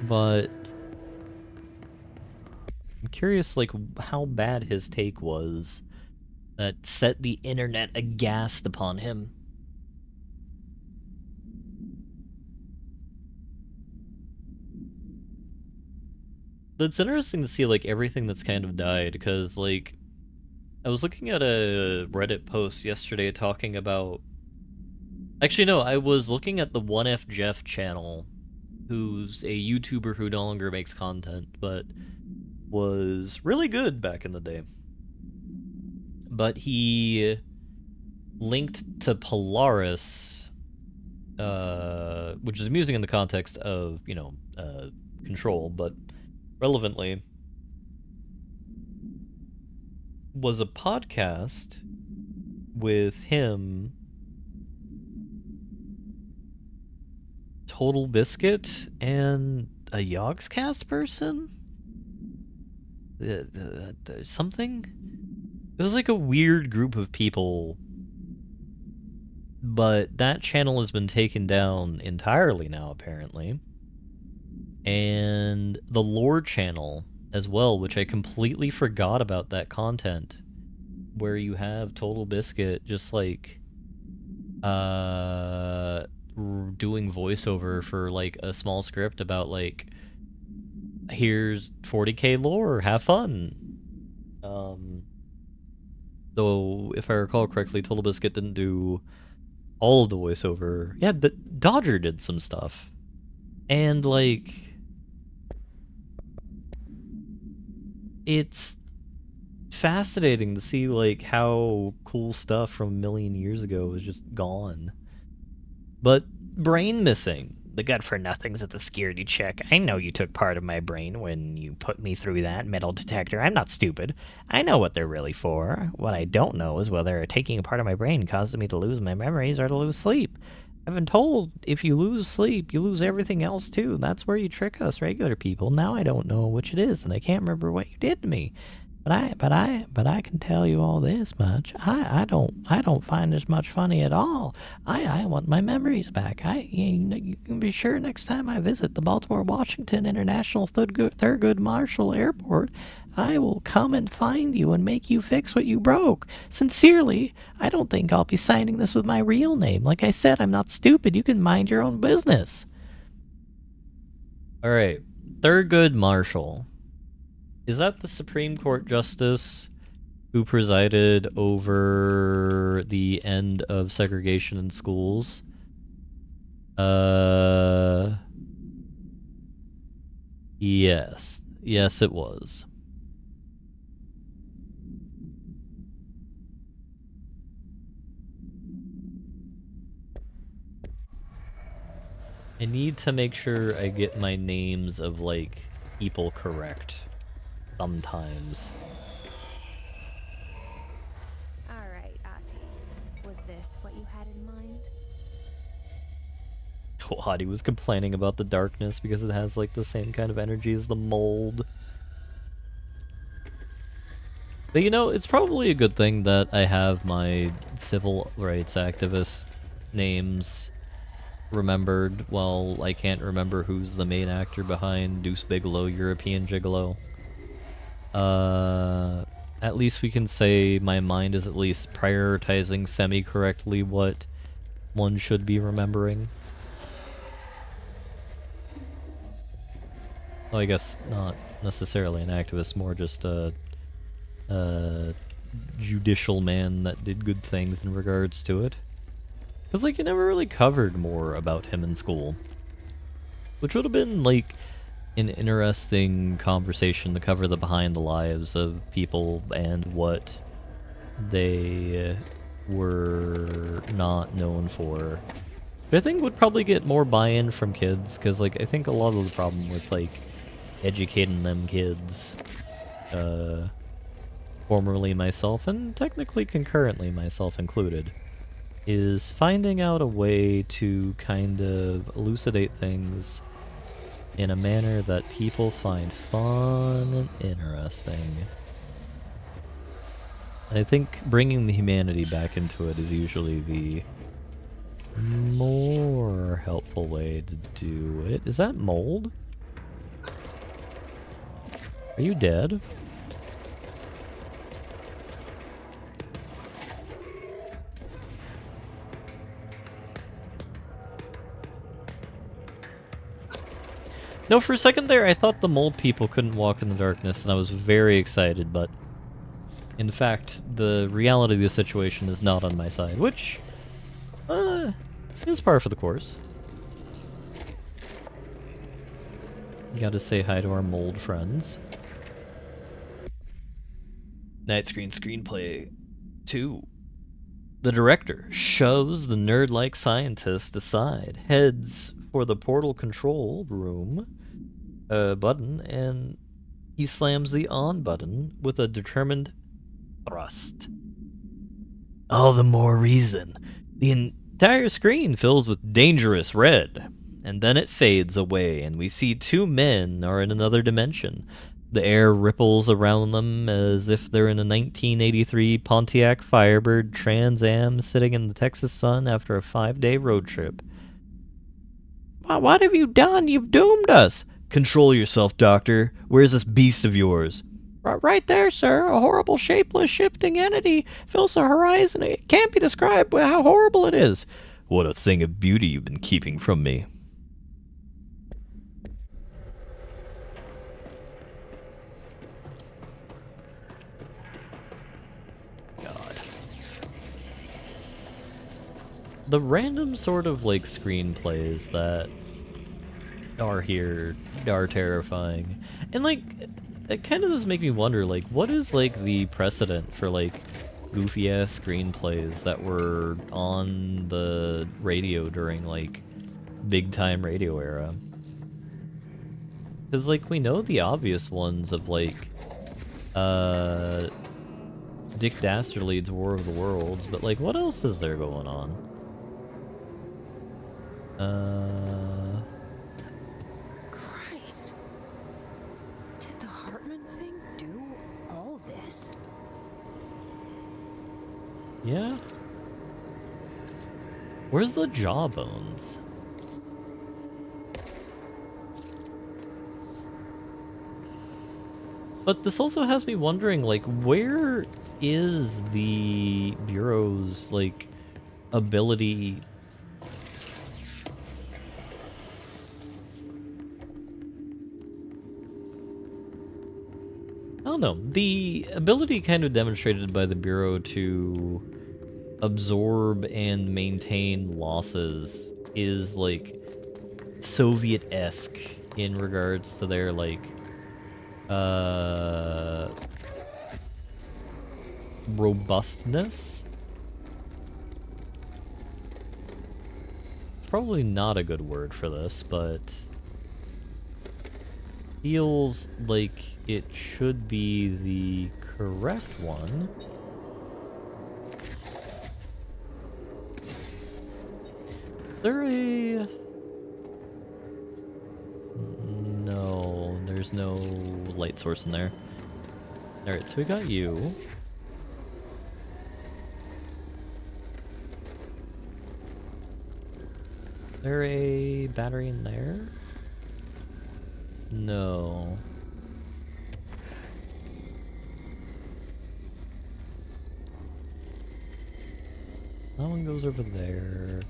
But I'm curious, like, how bad his take was that set the internet aghast upon him. But it's interesting to see, like, everything that's kind of died, because, like, I was looking at a Reddit post yesterday talking about... Actually, no, I was looking at the 1F Jeff channel, who's a YouTuber who no longer makes content, but was really good back in the day. But he linked to Polaris, which is amusing in the context of, you know, Control, but relevantly, was a podcast with him, Total Biscuit, and a Yogscast person? Something? It was like a weird group of people, but that channel has been taken down entirely now, apparently. And the Lore channel as well, which I completely forgot about that content, where you have Total Biscuit just like doing voiceover for like a small script about like, here's 40k lore, have fun. Though if I recall correctly, Total Biscuit didn't do all of the voiceover. Yeah, Dodger did some stuff. And like, it's fascinating to see like how cool stuff from a million years ago was just gone. But brain missing. The good-for-nothings at the security check. I know you took part of my brain when you put me through that metal detector. I'm not stupid. I know what they're really for. What I don't know is whether taking a part of my brain caused me to lose my memories or to lose sleep. I've been told if you lose sleep, you lose everything else too. That's where you trick us regular people. Now I don't know which it is, and I can't remember what you did to me. But I can tell you all this much. I don't find this much funny at all. I want my memories back. You can be sure next time I visit the Baltimore Washington International Thurgood Marshall Airport, I will come and find you and make you fix what you broke. Sincerely, I don't think I'll be signing this with my real name. Like I said, I'm not stupid. You can mind your own business. All right, Thurgood Marshall. Is that the Supreme Court Justice who presided over the end of segregation in schools? Yes. Yes, it was. I need to make sure I get my names of, like, people correct. Sometimes. Alright, Ahti. Was this what you had in mind? Hadi was complaining about the darkness because it has like the same kind of energy as the mold. But you know, it's probably a good thing that I have my civil rights activist names remembered while I can't remember who's the main actor behind Deuce Bigalow, European Gigolo. At least we can say my mind is at least prioritizing semi-correctly what one should be remembering. Well, I guess not necessarily an activist, more just a judicial man that did good things in regards to it. Because, like, you never really covered more about him in school. Which would have been, like, an interesting conversation to cover the behind the lives of people and what they were not known for. But I think would probably get more buy-in from kids, because, like, I think a lot of the problem with, like, educating them kids, formerly myself, and technically concurrently myself included, is finding out a way to kind of elucidate things in a manner that people find fun and interesting. And I think bringing the humanity back into it is usually the more helpful way to do it. Is that mold? Are you dead? No, for a second there, I thought the mold people couldn't walk in the darkness, and I was very excited, but in fact, the reality of the situation is not on my side, which is par for the course. Gotta say hi to our mold friends. Night Screen Screenplay 2. The director shoves the nerd-like scientist aside, heads for the portal control room button, and he slams the on button with a determined thrust. All the more reason. The entire screen fills with dangerous red, and then it fades away, and we see two men are in another dimension. The air ripples around them as if they're in a 1983 Pontiac Firebird Trans Am sitting in the Texas sun after a 5-day road trip. What have you done? You've doomed us! Control yourself, Doctor. Where's this beast of yours? Right there, sir. A horrible, shapeless, shifting entity fills the horizon. It can't be described how horrible it is. What a thing of beauty you've been keeping from me. God. The random sort of, like, screenplays that are here are terrifying. And, like, it kind of does make me wonder, like, what is, like, the precedent for, like, goofy-ass screenplays that were on the radio during, like, big-time radio era? Because, like, we know the obvious ones of, like, Dick Dastardly's War of the Worlds, but, like, what else is there going on? Christ. Did the Hartman thing do all this? Yeah? Where's the jawbones? But this also has me wondering, like, where is the Bureau's, like, ability... I don't know. The ability kind of demonstrated by the Bureau to absorb and maintain losses is, like, Soviet-esque in regards to their, like, robustness? It's probably not a good word for this, but feels like it should be the correct one. Is there a there's no light source in there. Alright, so we got you. Is there a battery in there? No. That one goes over there.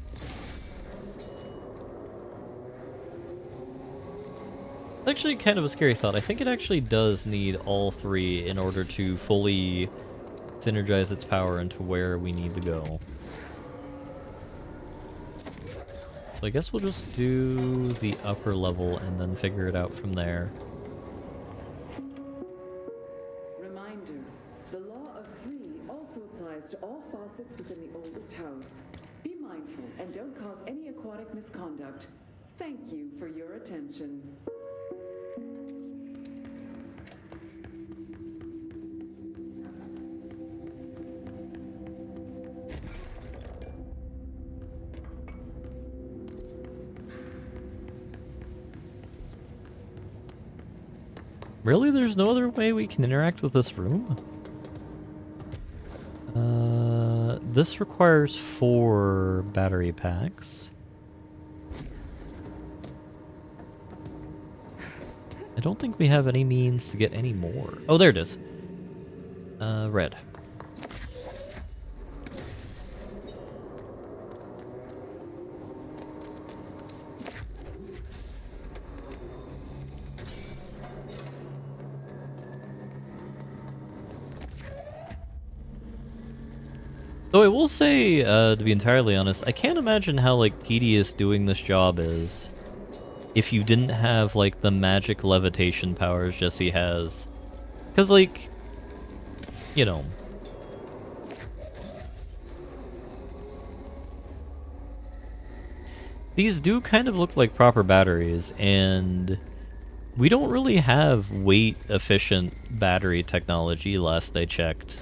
It's actually kind of a scary thought. I think it actually does need all three in order to fully synergize its power into where we need to go. So I guess we'll just do the upper level and then figure it out from there. Reminder, the law of three also applies to all faucets within the oldest house. Be mindful and don't cause any aquatic misconduct. Thank you for your attention. Really? There's no other way we can interact with this room? This requires 4 battery packs. I don't think we have any means to get any more. Oh, there it is. Red. Though I will say, to be entirely honest, I can't imagine how, like, tedious doing this job is if you didn't have, like, the magic levitation powers Jesse has. Because, like, you know. These do kind of look like proper batteries, and we don't really have weight-efficient battery technology last I checked.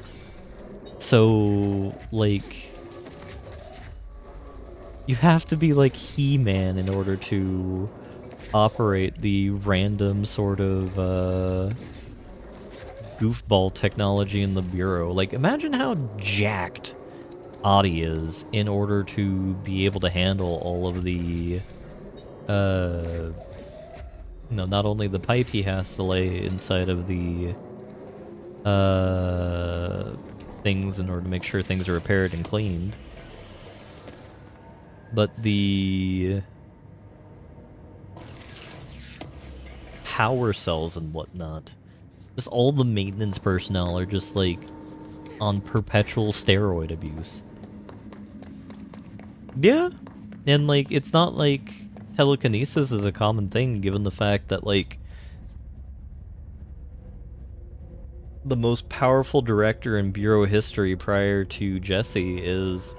So, like, you have to be like He-Man in order to operate the random sort of goofball technology in the Bureau. Like, imagine how jacked Adi is in order to be able to handle all of the, no, not only the pipe he has to lay inside of the, things in order to make sure things are repaired and cleaned, but the power cells and whatnot, just all the maintenance personnel are just like on perpetual steroid abuse. Yeah, and like it's not like telekinesis is a common thing given the fact that like the most powerful director in Bureau history prior to Jesse is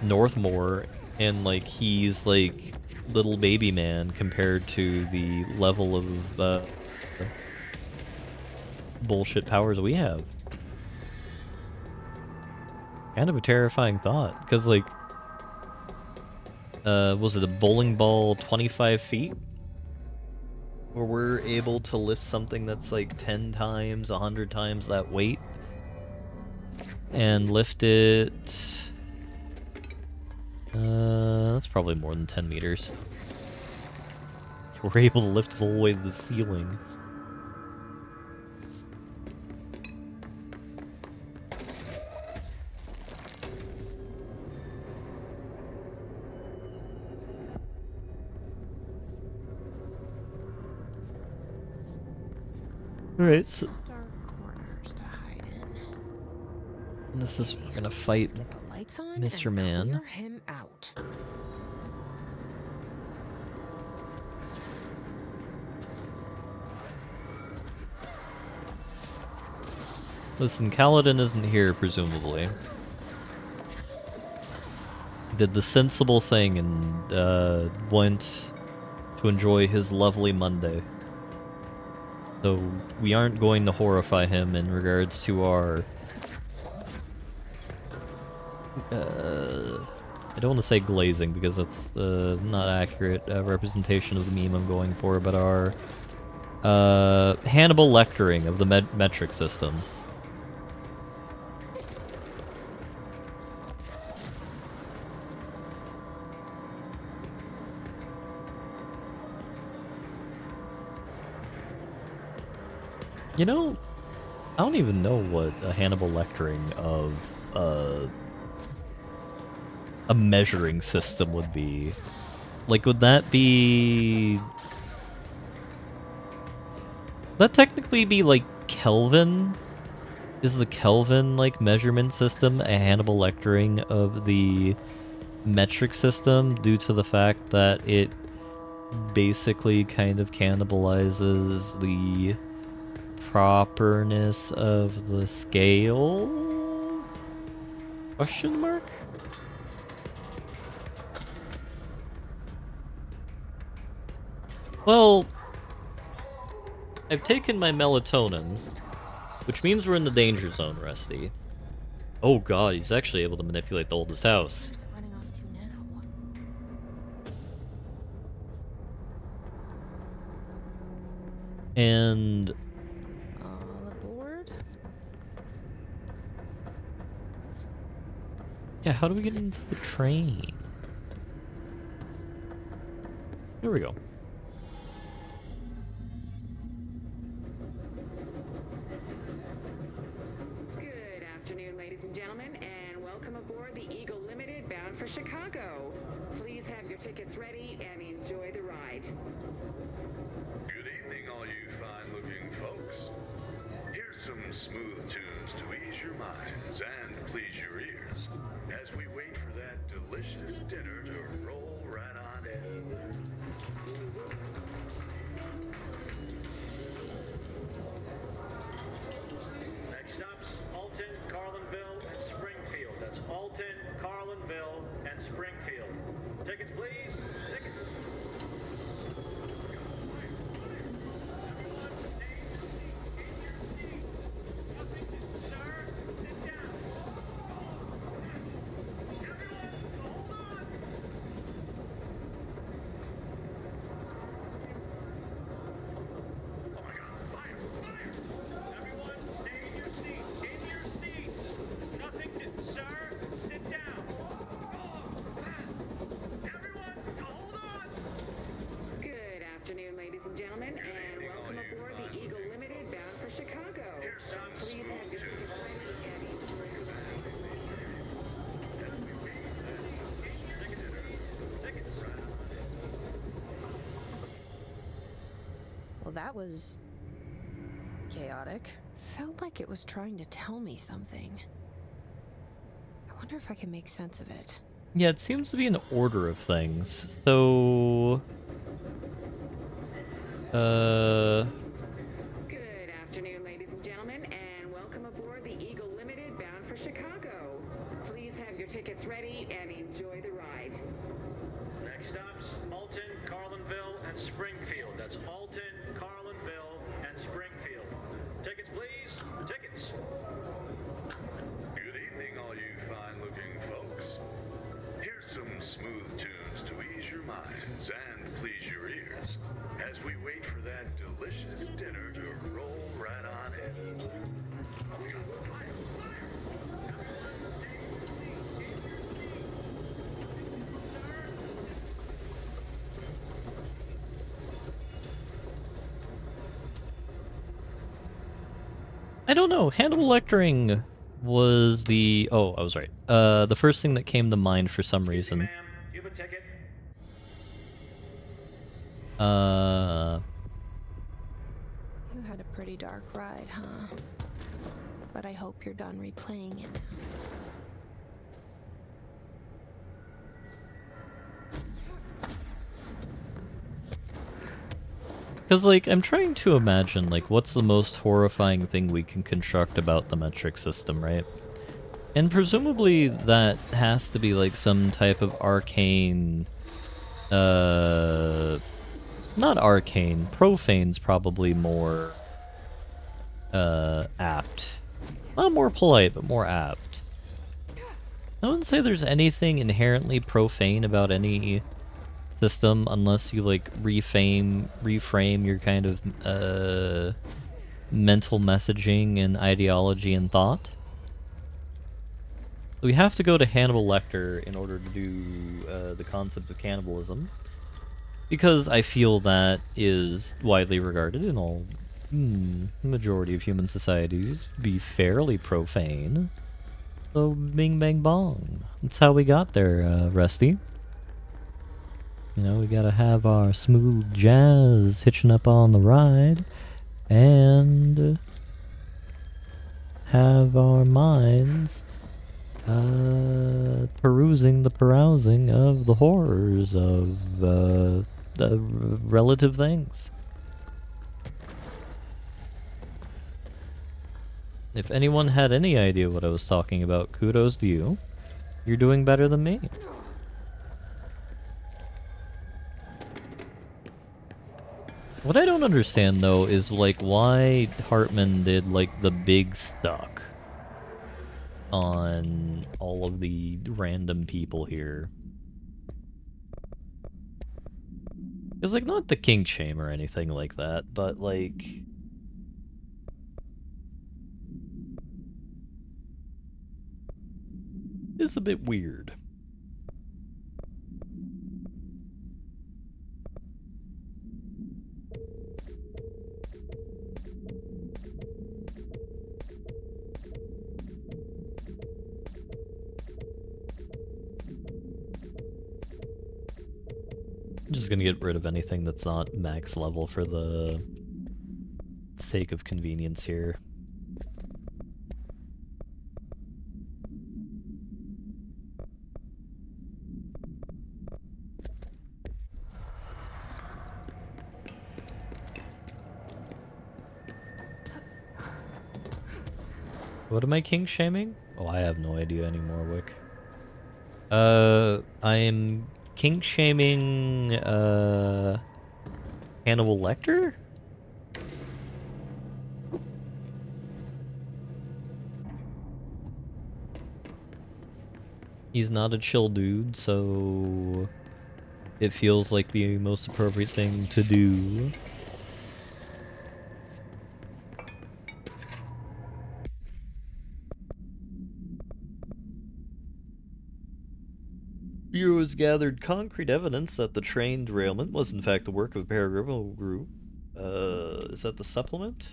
Northmore, and like he's like little baby man compared to the level of bullshit powers we have. Kind of a terrifying thought, because like was it a bowling ball 25 feet? Where we're able to lift something that's like 10 times, 100 times that weight, and lift it, that's probably more than 10 meters. We're able to lift the whole way to the ceiling. Alright, so Dark corners to hide in. this is, we're gonna fight Get the lights on Mr. and Man. clear him out. Listen, Kaladin isn't here, presumably. He did the sensible thing and went to enjoy his lovely Monday. So we aren't going to horrify him in regards to our I don't want to say glazing because that's not accurate representation of the meme I'm going for, but our Hannibal Lectering of the metric system. You know, I don't even know what a Hannibal Lectering of a measuring system would be. Like, would that be... Would that technically be, like, Kelvin? Is the Kelvin, like, measurement system a Hannibal Lectering of the metric system due to the fact that it basically kind of cannibalizes the properness of the scale? Question mark? Well, I've taken my melatonin, which means we're in the danger zone, Rusty. Oh god, he's actually able to manipulate the oldest house. Where's it running off to now? And... All aboard? yeah, how do we get into the train? There we go. Good afternoon, ladies and gentlemen, and welcome aboard the Eagle Limited bound for Chicago. Please have your tickets ready and enjoy the ride. Good evening, all you fine-looking folks. Here's some smooth tunes to ease your minds and please your ears as we wait for that delicious dinner to roll right on in. Next stops, Alton, Carlinville, and Springfield. That's Alton, Carlinville, and Springfield. Tickets, please. Tickets. Good afternoon, ladies and gentlemen, and welcome aboard the Eagle Limited bound for Chicago. Please have your tickets ready and enjoy the ride. Well, that was chaotic. Felt like it was trying to tell me something. I wonder if I can make sense of it. Yeah, it seems to be an order of things. So... Good afternoon, ladies and gentlemen, and welcome aboard the Eagle Limited bound for Chicago. Please have your tickets ready and enjoy the ride. Next stops, Alton, Carlinville, and Springfield. That's Alton, Carlinville, and Springfield. Tickets, please. Tickets. Good evening, all you fine-looking folks. Here's some smooth tunes to ease your minds and please your ears as we wait for that delicious dinner to roll right on in. I don't know. Hannibal Lectering was the... oh, I was right. The first thing that came to mind for some reason. Ma'am, do you have a ticket? You had a pretty dark ride, huh? But I hope you're done replaying it now. Because, like, I'm trying to imagine, like, what's the most horrifying thing we can construct about the metric system, right? And presumably that has to be, like, some type of arcane... not arcane. Profane's probably more... apt. Not more polite, but more apt. I wouldn't say there's anything inherently profane about any system unless you like reframe your kind of mental messaging and ideology and thought. We have to go to Hannibal Lecter in order to do the concept of cannibalism, because I feel that is widely regarded in all majority of human societies be fairly profane. So bing bang bong. That's how we got there, Rusty. You know, we gotta have our smooth jazz hitching up on the ride, and have our minds perusing the carousing of the horrors of the relative things. If anyone had any idea what I was talking about, kudos to you. You're doing better than me. What I don't understand, though, is, like, why Hartman did, like, the big stuck on all of the random people here. It's, like, not the kink shame or anything like that, but, like... it's a bit weird. I'm just gonna get rid of anything that's not max level for the sake of convenience here. What am I kink shaming? Oh, I have no idea anymore, Wick. I am kink shaming, Hannibal Lecter? He's not a chill dude, so it feels like the most appropriate thing to do. Bureau has gathered concrete evidence that the train derailment was in fact the work of a paracriminal group. Is that the supplement?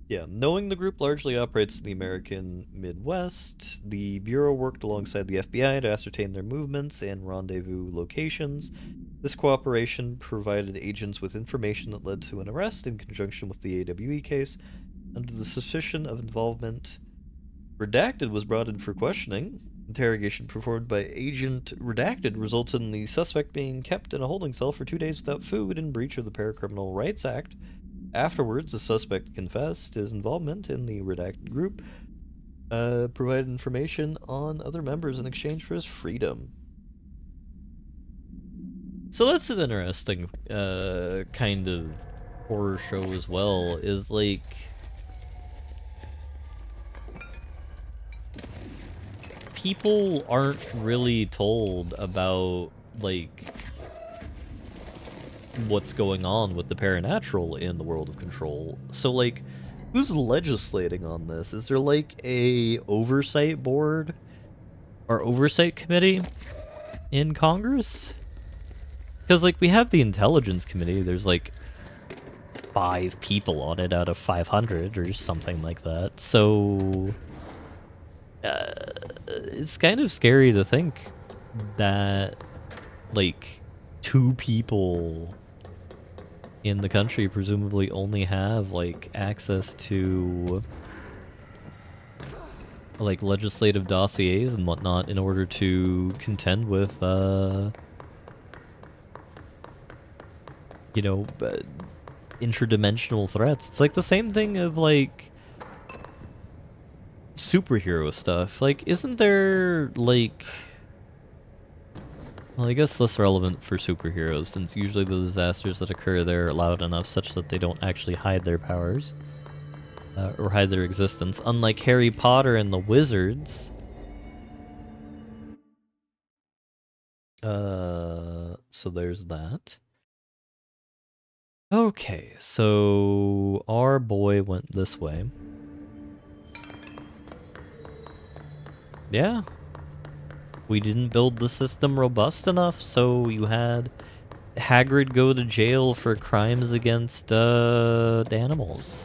Yeah, knowing the group largely operates in the American Midwest, the Bureau worked alongside the FBI to ascertain their movements and rendezvous locations. This cooperation provided agents with information that led to an arrest in conjunction with the AWE case. Under the suspicion of involvement, Redacted was brought in for questioning. Interrogation performed by Agent Redacted resulted in the suspect being kept in a holding cell for 2 days without food in breach of the Paracriminal Rights Act. Afterwards, the suspect confessed his involvement in the Redacted group, provided information on other members in exchange for his freedom. So that's an interesting kind of horror show as well, is like... people aren't really told about, like, what's going on with the paranatural in the world of Control. So, like, who's legislating on this? Is there, like, a oversight board or oversight committee in Congress? Because, like, we have the Intelligence Committee. There's, like, 5 people on it out of 500 or something like that. So... it's kind of scary to think that, like, 2 people in the country presumably only have, like, access to, like, legislative dossiers and whatnot in order to contend with, you know, interdimensional threats. It's like the same thing of, like, superhero stuff. Like, isn't there, like... Well, I guess less relevant for superheroes, since usually the disasters that occur there are loud enough such that they don't actually hide their powers. Or hide their existence. Unlike Harry Potter and the Wizards. So there's that. Okay, so our boy went this way. Yeah. We didn't build the system robust enough, so you had Hagrid go to jail for crimes against animals.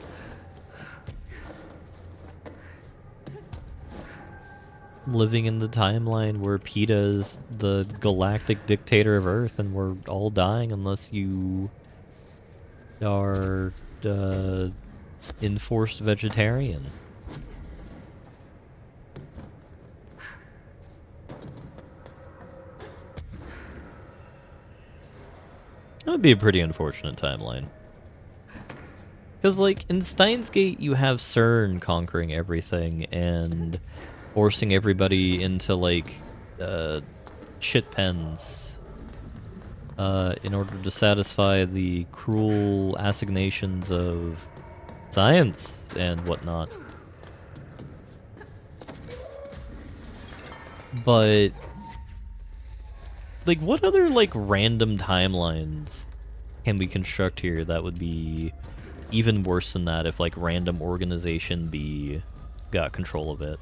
Living in the timeline where PETA is the galactic dictator of Earth and we're all dying unless you are enforced vegetarian. That would be a pretty unfortunate timeline. Because, like, in Steins Gate, you have CERN conquering everything and forcing everybody into, like, shit pens in order to satisfy the cruel assignations of science and whatnot. But, like, what other, like, random timelines can we construct here that would be even worse than that if, like, random organization B got control of it?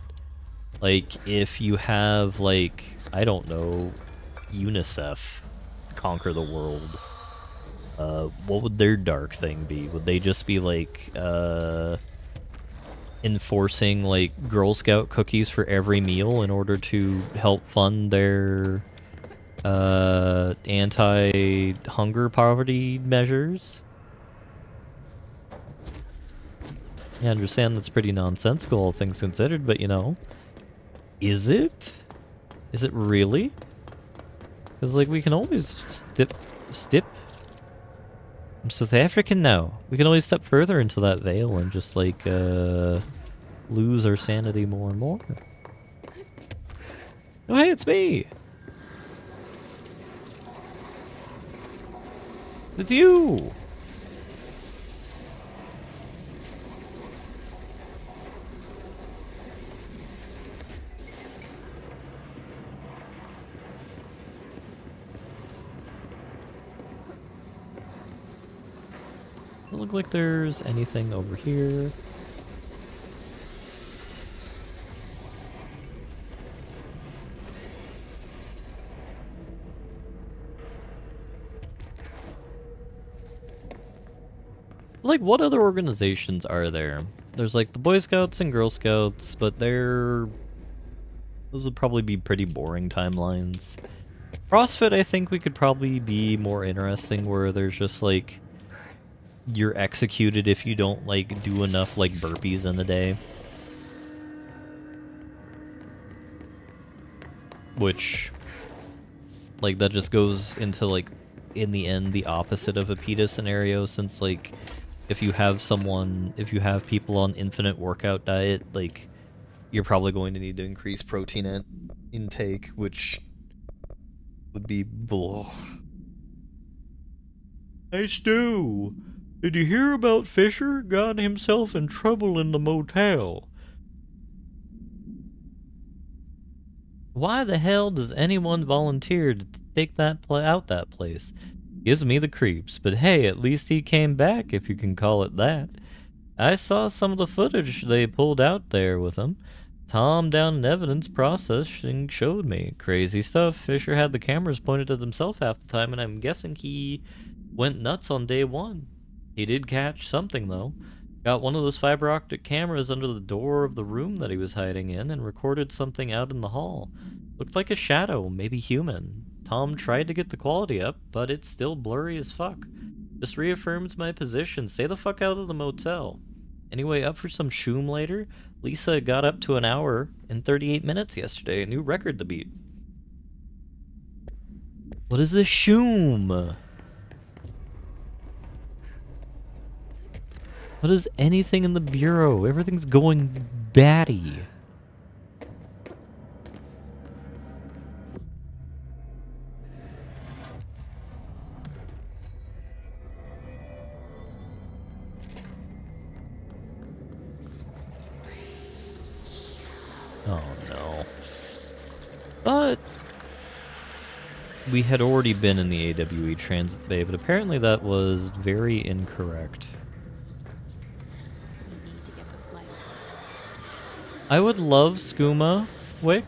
Like, if you have, like, I don't know, UNICEF conquer the world, what would their dark thing be? Would they just be, like, enforcing, like, Girl Scout cookies for every meal in order to help fund their anti-hunger poverty measures? I understand that's pretty nonsensical, all things considered, but you know, is it? Is it really? Because, like, we can always step. I'm South African now. We can always step further into that veil and just, like, lose our sanity more and more. Oh, hey, it's me! It's you! Doesn't look like there's anything over here. Like, what other organizations are there? There's, like, the Boy Scouts and Girl Scouts, but those would probably be pretty boring timelines. CrossFit, I think we could probably be more interesting, where there's just, like, you're executed if you don't, like, do enough, like, burpees in a day. Which, like, that just goes into, like, in the end, the opposite of a PETA scenario, since, like, if you have people on infinite workout diet, like, you're probably going to need to increase protein intake, which would be bull. Hey Stu, did you hear about Fisher? Got himself in trouble in the motel. Why the hell does anyone volunteer to take that out that place? Gives me the creeps, but hey, at least he came back, if you can call it that. I saw some of the footage they pulled out there with him. Tom down in evidence processing showed me. Crazy stuff. Fisher had the cameras pointed at himself half the time, and I'm guessing he went nuts on day one. He did catch something, though. Got one of those fiber optic cameras under the door of the room that he was hiding in and recorded something out in the hall. Looked like a shadow, maybe human. Tom tried to get the quality up, but it's still blurry as fuck. Just reaffirms my position. Stay the fuck out of the motel. Anyway, up for some shoom later? Lisa got up to an hour and 38 minutes yesterday. A new record to beat. What is this shoom? What is anything in the bureau? Everything's going batty. But we had already been in the AWE Transit Bay, but apparently that was very incorrect. We need to get those lights on. I would love Skooma, Wick.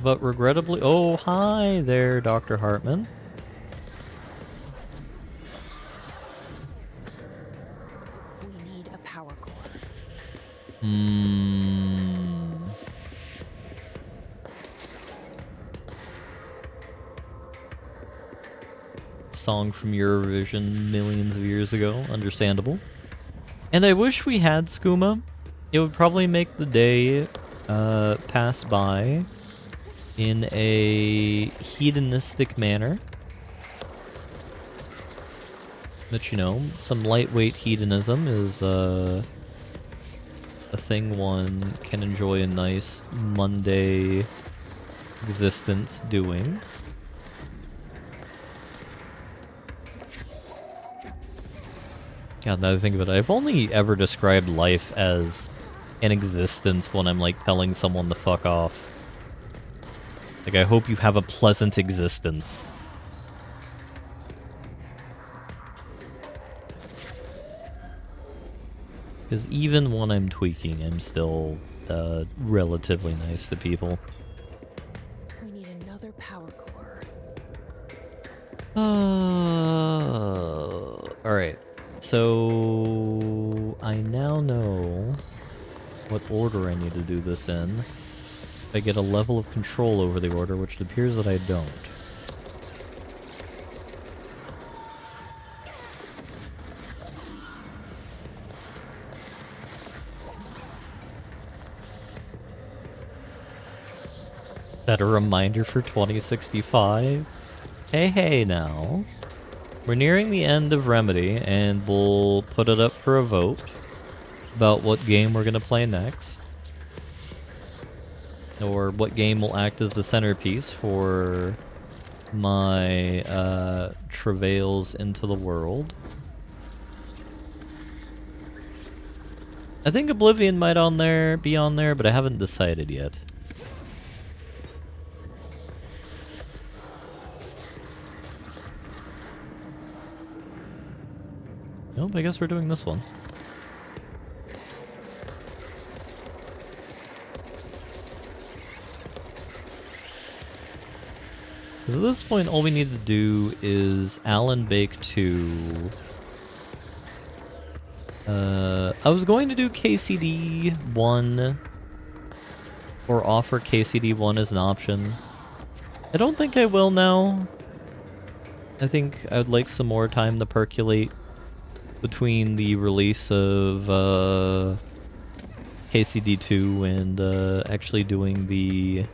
But regrettably... Oh, hi there, Dr. Hartman. We need a power core. Song from Eurovision millions of years ago. Understandable. And I wish we had Skooma. It would probably make the day pass by in a hedonistic manner. But you know, some lightweight hedonism is a thing one can enjoy a nice Monday existence doing. God, now that I think of it, I've only ever described life as an existence when I'm like telling someone to fuck off. Like, I hope you have a pleasant existence. Because even when I'm tweaking, I'm still relatively nice to people. We need another power core. Alright. So I now know what order I need to do this in. If I get a level of control over the order, which it appears that I don't. Is that a reminder for 2065? Hey now. We're nearing the end of Remedy, and we'll put it up for a vote about what game we're going to play next. Or what game will act as the centerpiece for my travails into the world. I think Oblivion might be on there, but I haven't decided yet. Nope, I guess we're doing this one. Because at this point, all we need to do is Alan Bake 2. I was going to do KCD 1, or offer KCD 1 as an option. I don't think I will now. I think I would like some more time to percolate between the release of KCD 2 and actually doing the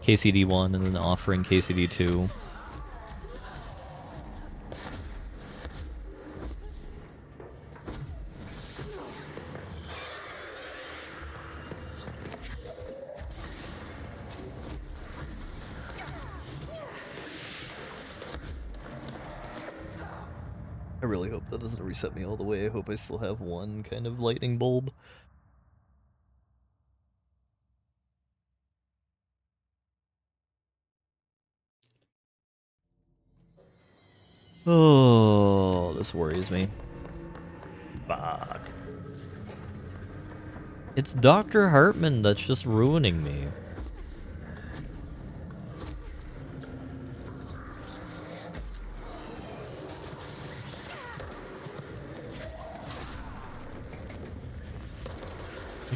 KCD 1 and then offering KCD 2. I really hope that doesn't reset me all the way. I hope I still have one kind of lightning bulb. Oh, this worries me. Fuck. It's Dr. Hartman that's just ruining me.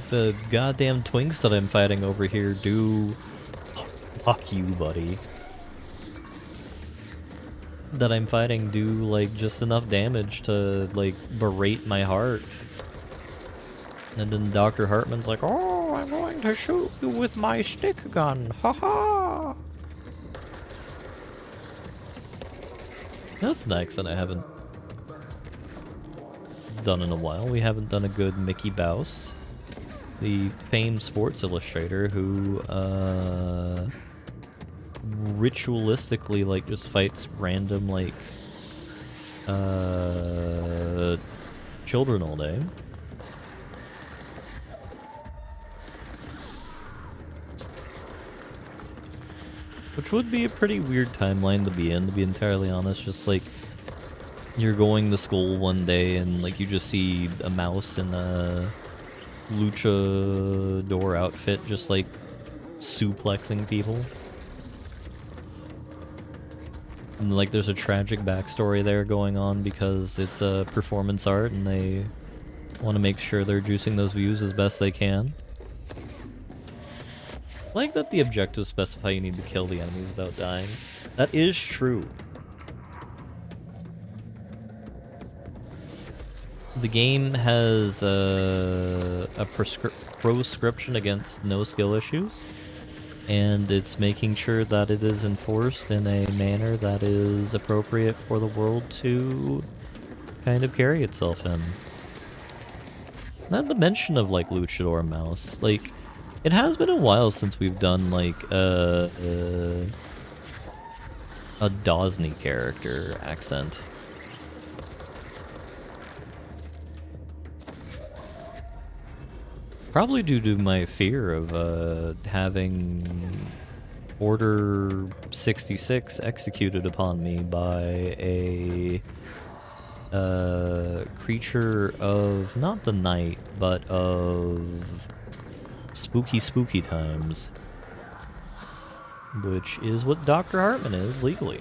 The goddamn twinks that I'm fighting over here do... Fuck you, buddy. That I'm fighting do, like, just enough damage to, like, berate my heart. And then Dr. Hartman's like, oh, I'm going to shoot you with my stick gun. Haha! That's an accent I haven't done in a while. We haven't done a good Mickey Bouse, the famed sports illustrator who ritualistically like just fights random like children all day. Which would be a pretty weird timeline to be in, to be entirely honest. Just like, you're going to school one day and like you just see a mouse in a luchador outfit just like suplexing people. And like there's a tragic backstory there going on because it's a performance art and they want to make sure they're juicing those views as best they can. I like that the objectives specify you need to kill the enemies without dying. That is true. The game has a proscription against no skill issues, and it's making sure that it is enforced in a manner that is appropriate for the world to kind of carry itself in. Not the mention of like Luchador Mouse, like it has been a while since we've done like a Dosney character accent. Probably due to my fear of having Order 66 executed upon me by a creature of not the night, but of spooky times, which is what Dr. Hartman is legally.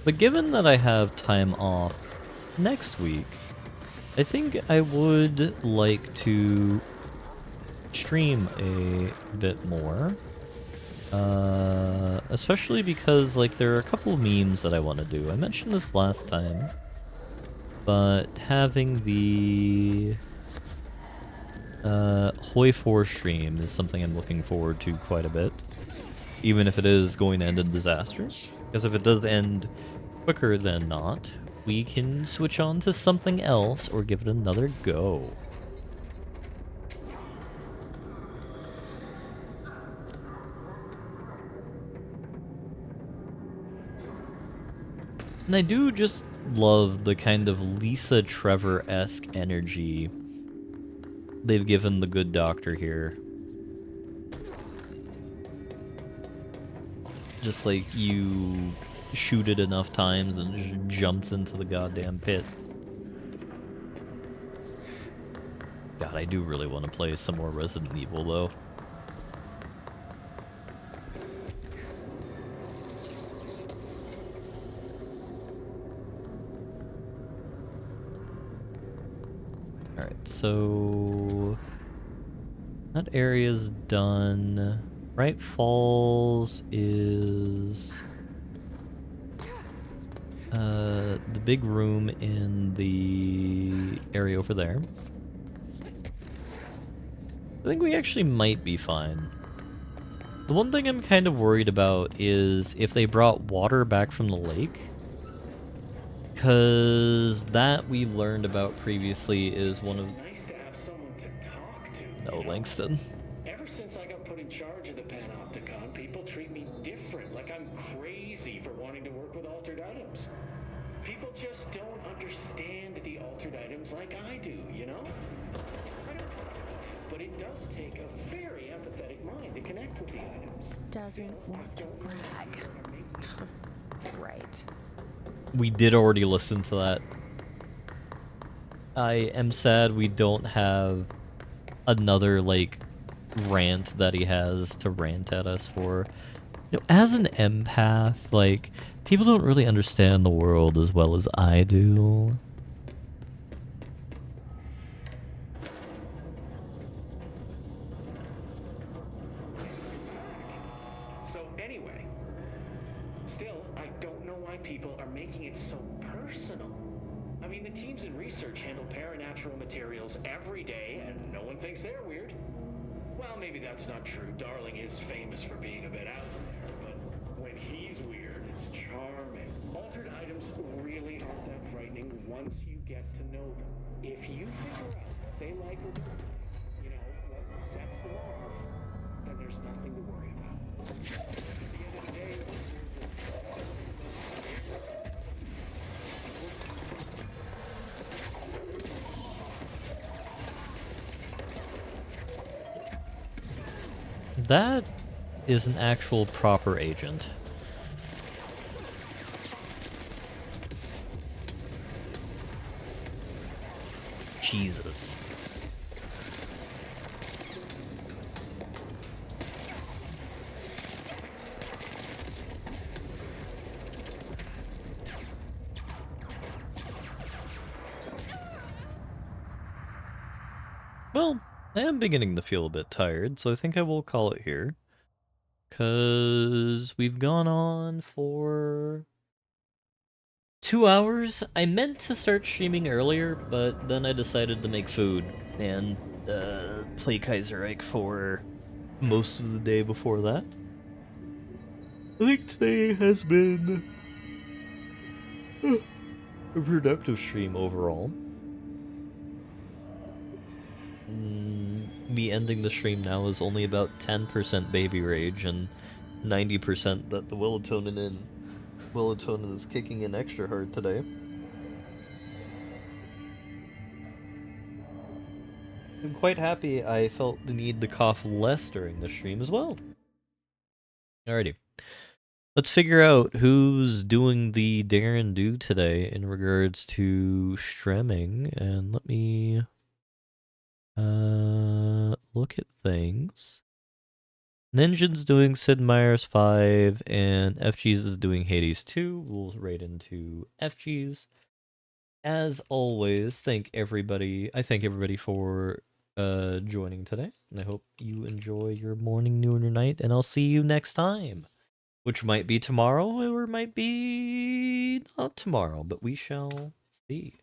But given that I have time off next week, I think I would like to stream a bit more. Especially because like there are a couple of memes that I want to do. I mentioned this last time, but having the Hoi 4 stream is something I'm looking forward to quite a bit. Even if it is going to end in disaster. Because if it does end quicker than not, we can switch on to something else or give it another go. And I do just love the kind of Lisa Trevor-esque energy they've given the good doctor here. Just like you shoot it enough times and it just jumps into the goddamn pit. God, I do really want to play some more Resident Evil though. Alright, so that area's done. Bright Falls is the big room in the area over there. I think we actually might be fine. The one thing I'm kind of worried about is if they brought water back from the lake. Because that we learned about previously is one of... Nice to have someone to talk to. No, Langston. Ever since I got put in charge of the Panopticon, people treat me different, like I'm crazy for wanting to work with altered items. People just don't understand the altered items like I do, you know? But it does take a very empathetic mind to connect with the items. Doesn't want to brag. Right. We did already listen to that. I am sad we don't have another, like, rant that he has to rant at us for. You know, as an empath, like, people don't really understand the world as well as I do. So anyway, still, I don't know why people are making it so personal. I mean, the teams in research handle paranatural materials every day, and no one thinks they're weird. Well, maybe that's not true. Darling is famous for being a bit out there, but when he's weird, it's charming. Altered items really aren't that frightening once you get to know them. If you figure out what they like or don't, you know, what sets them off, then there's nothing to worry about. At the end of That is an actual proper agent. Jesus. Well, I am beginning to feel a bit tired, so I think I will call it here. 'Cause we've gone on for 2 hours. I meant to start streaming earlier, but then I decided to make food and play Kaiserreich for most of the day before that. I think today has been a productive stream overall. Me ending the stream now is only about 10% Baby Rage and 90% that the Willitonin is kicking in extra hard today. I'm quite happy I felt the need to cough less during the stream as well. Alrighty. Let's figure out who's doing the dare and do today in regards to streaming, and let me look at things. Ninja's doing Sid Meier's 5, and FG's is doing Hades 2. We'll right into FG's. As always, I thank everybody for joining today, and I hope you enjoy your morning, noon, or night, and I'll see you next time, which might be tomorrow, or might be not tomorrow, but we shall see.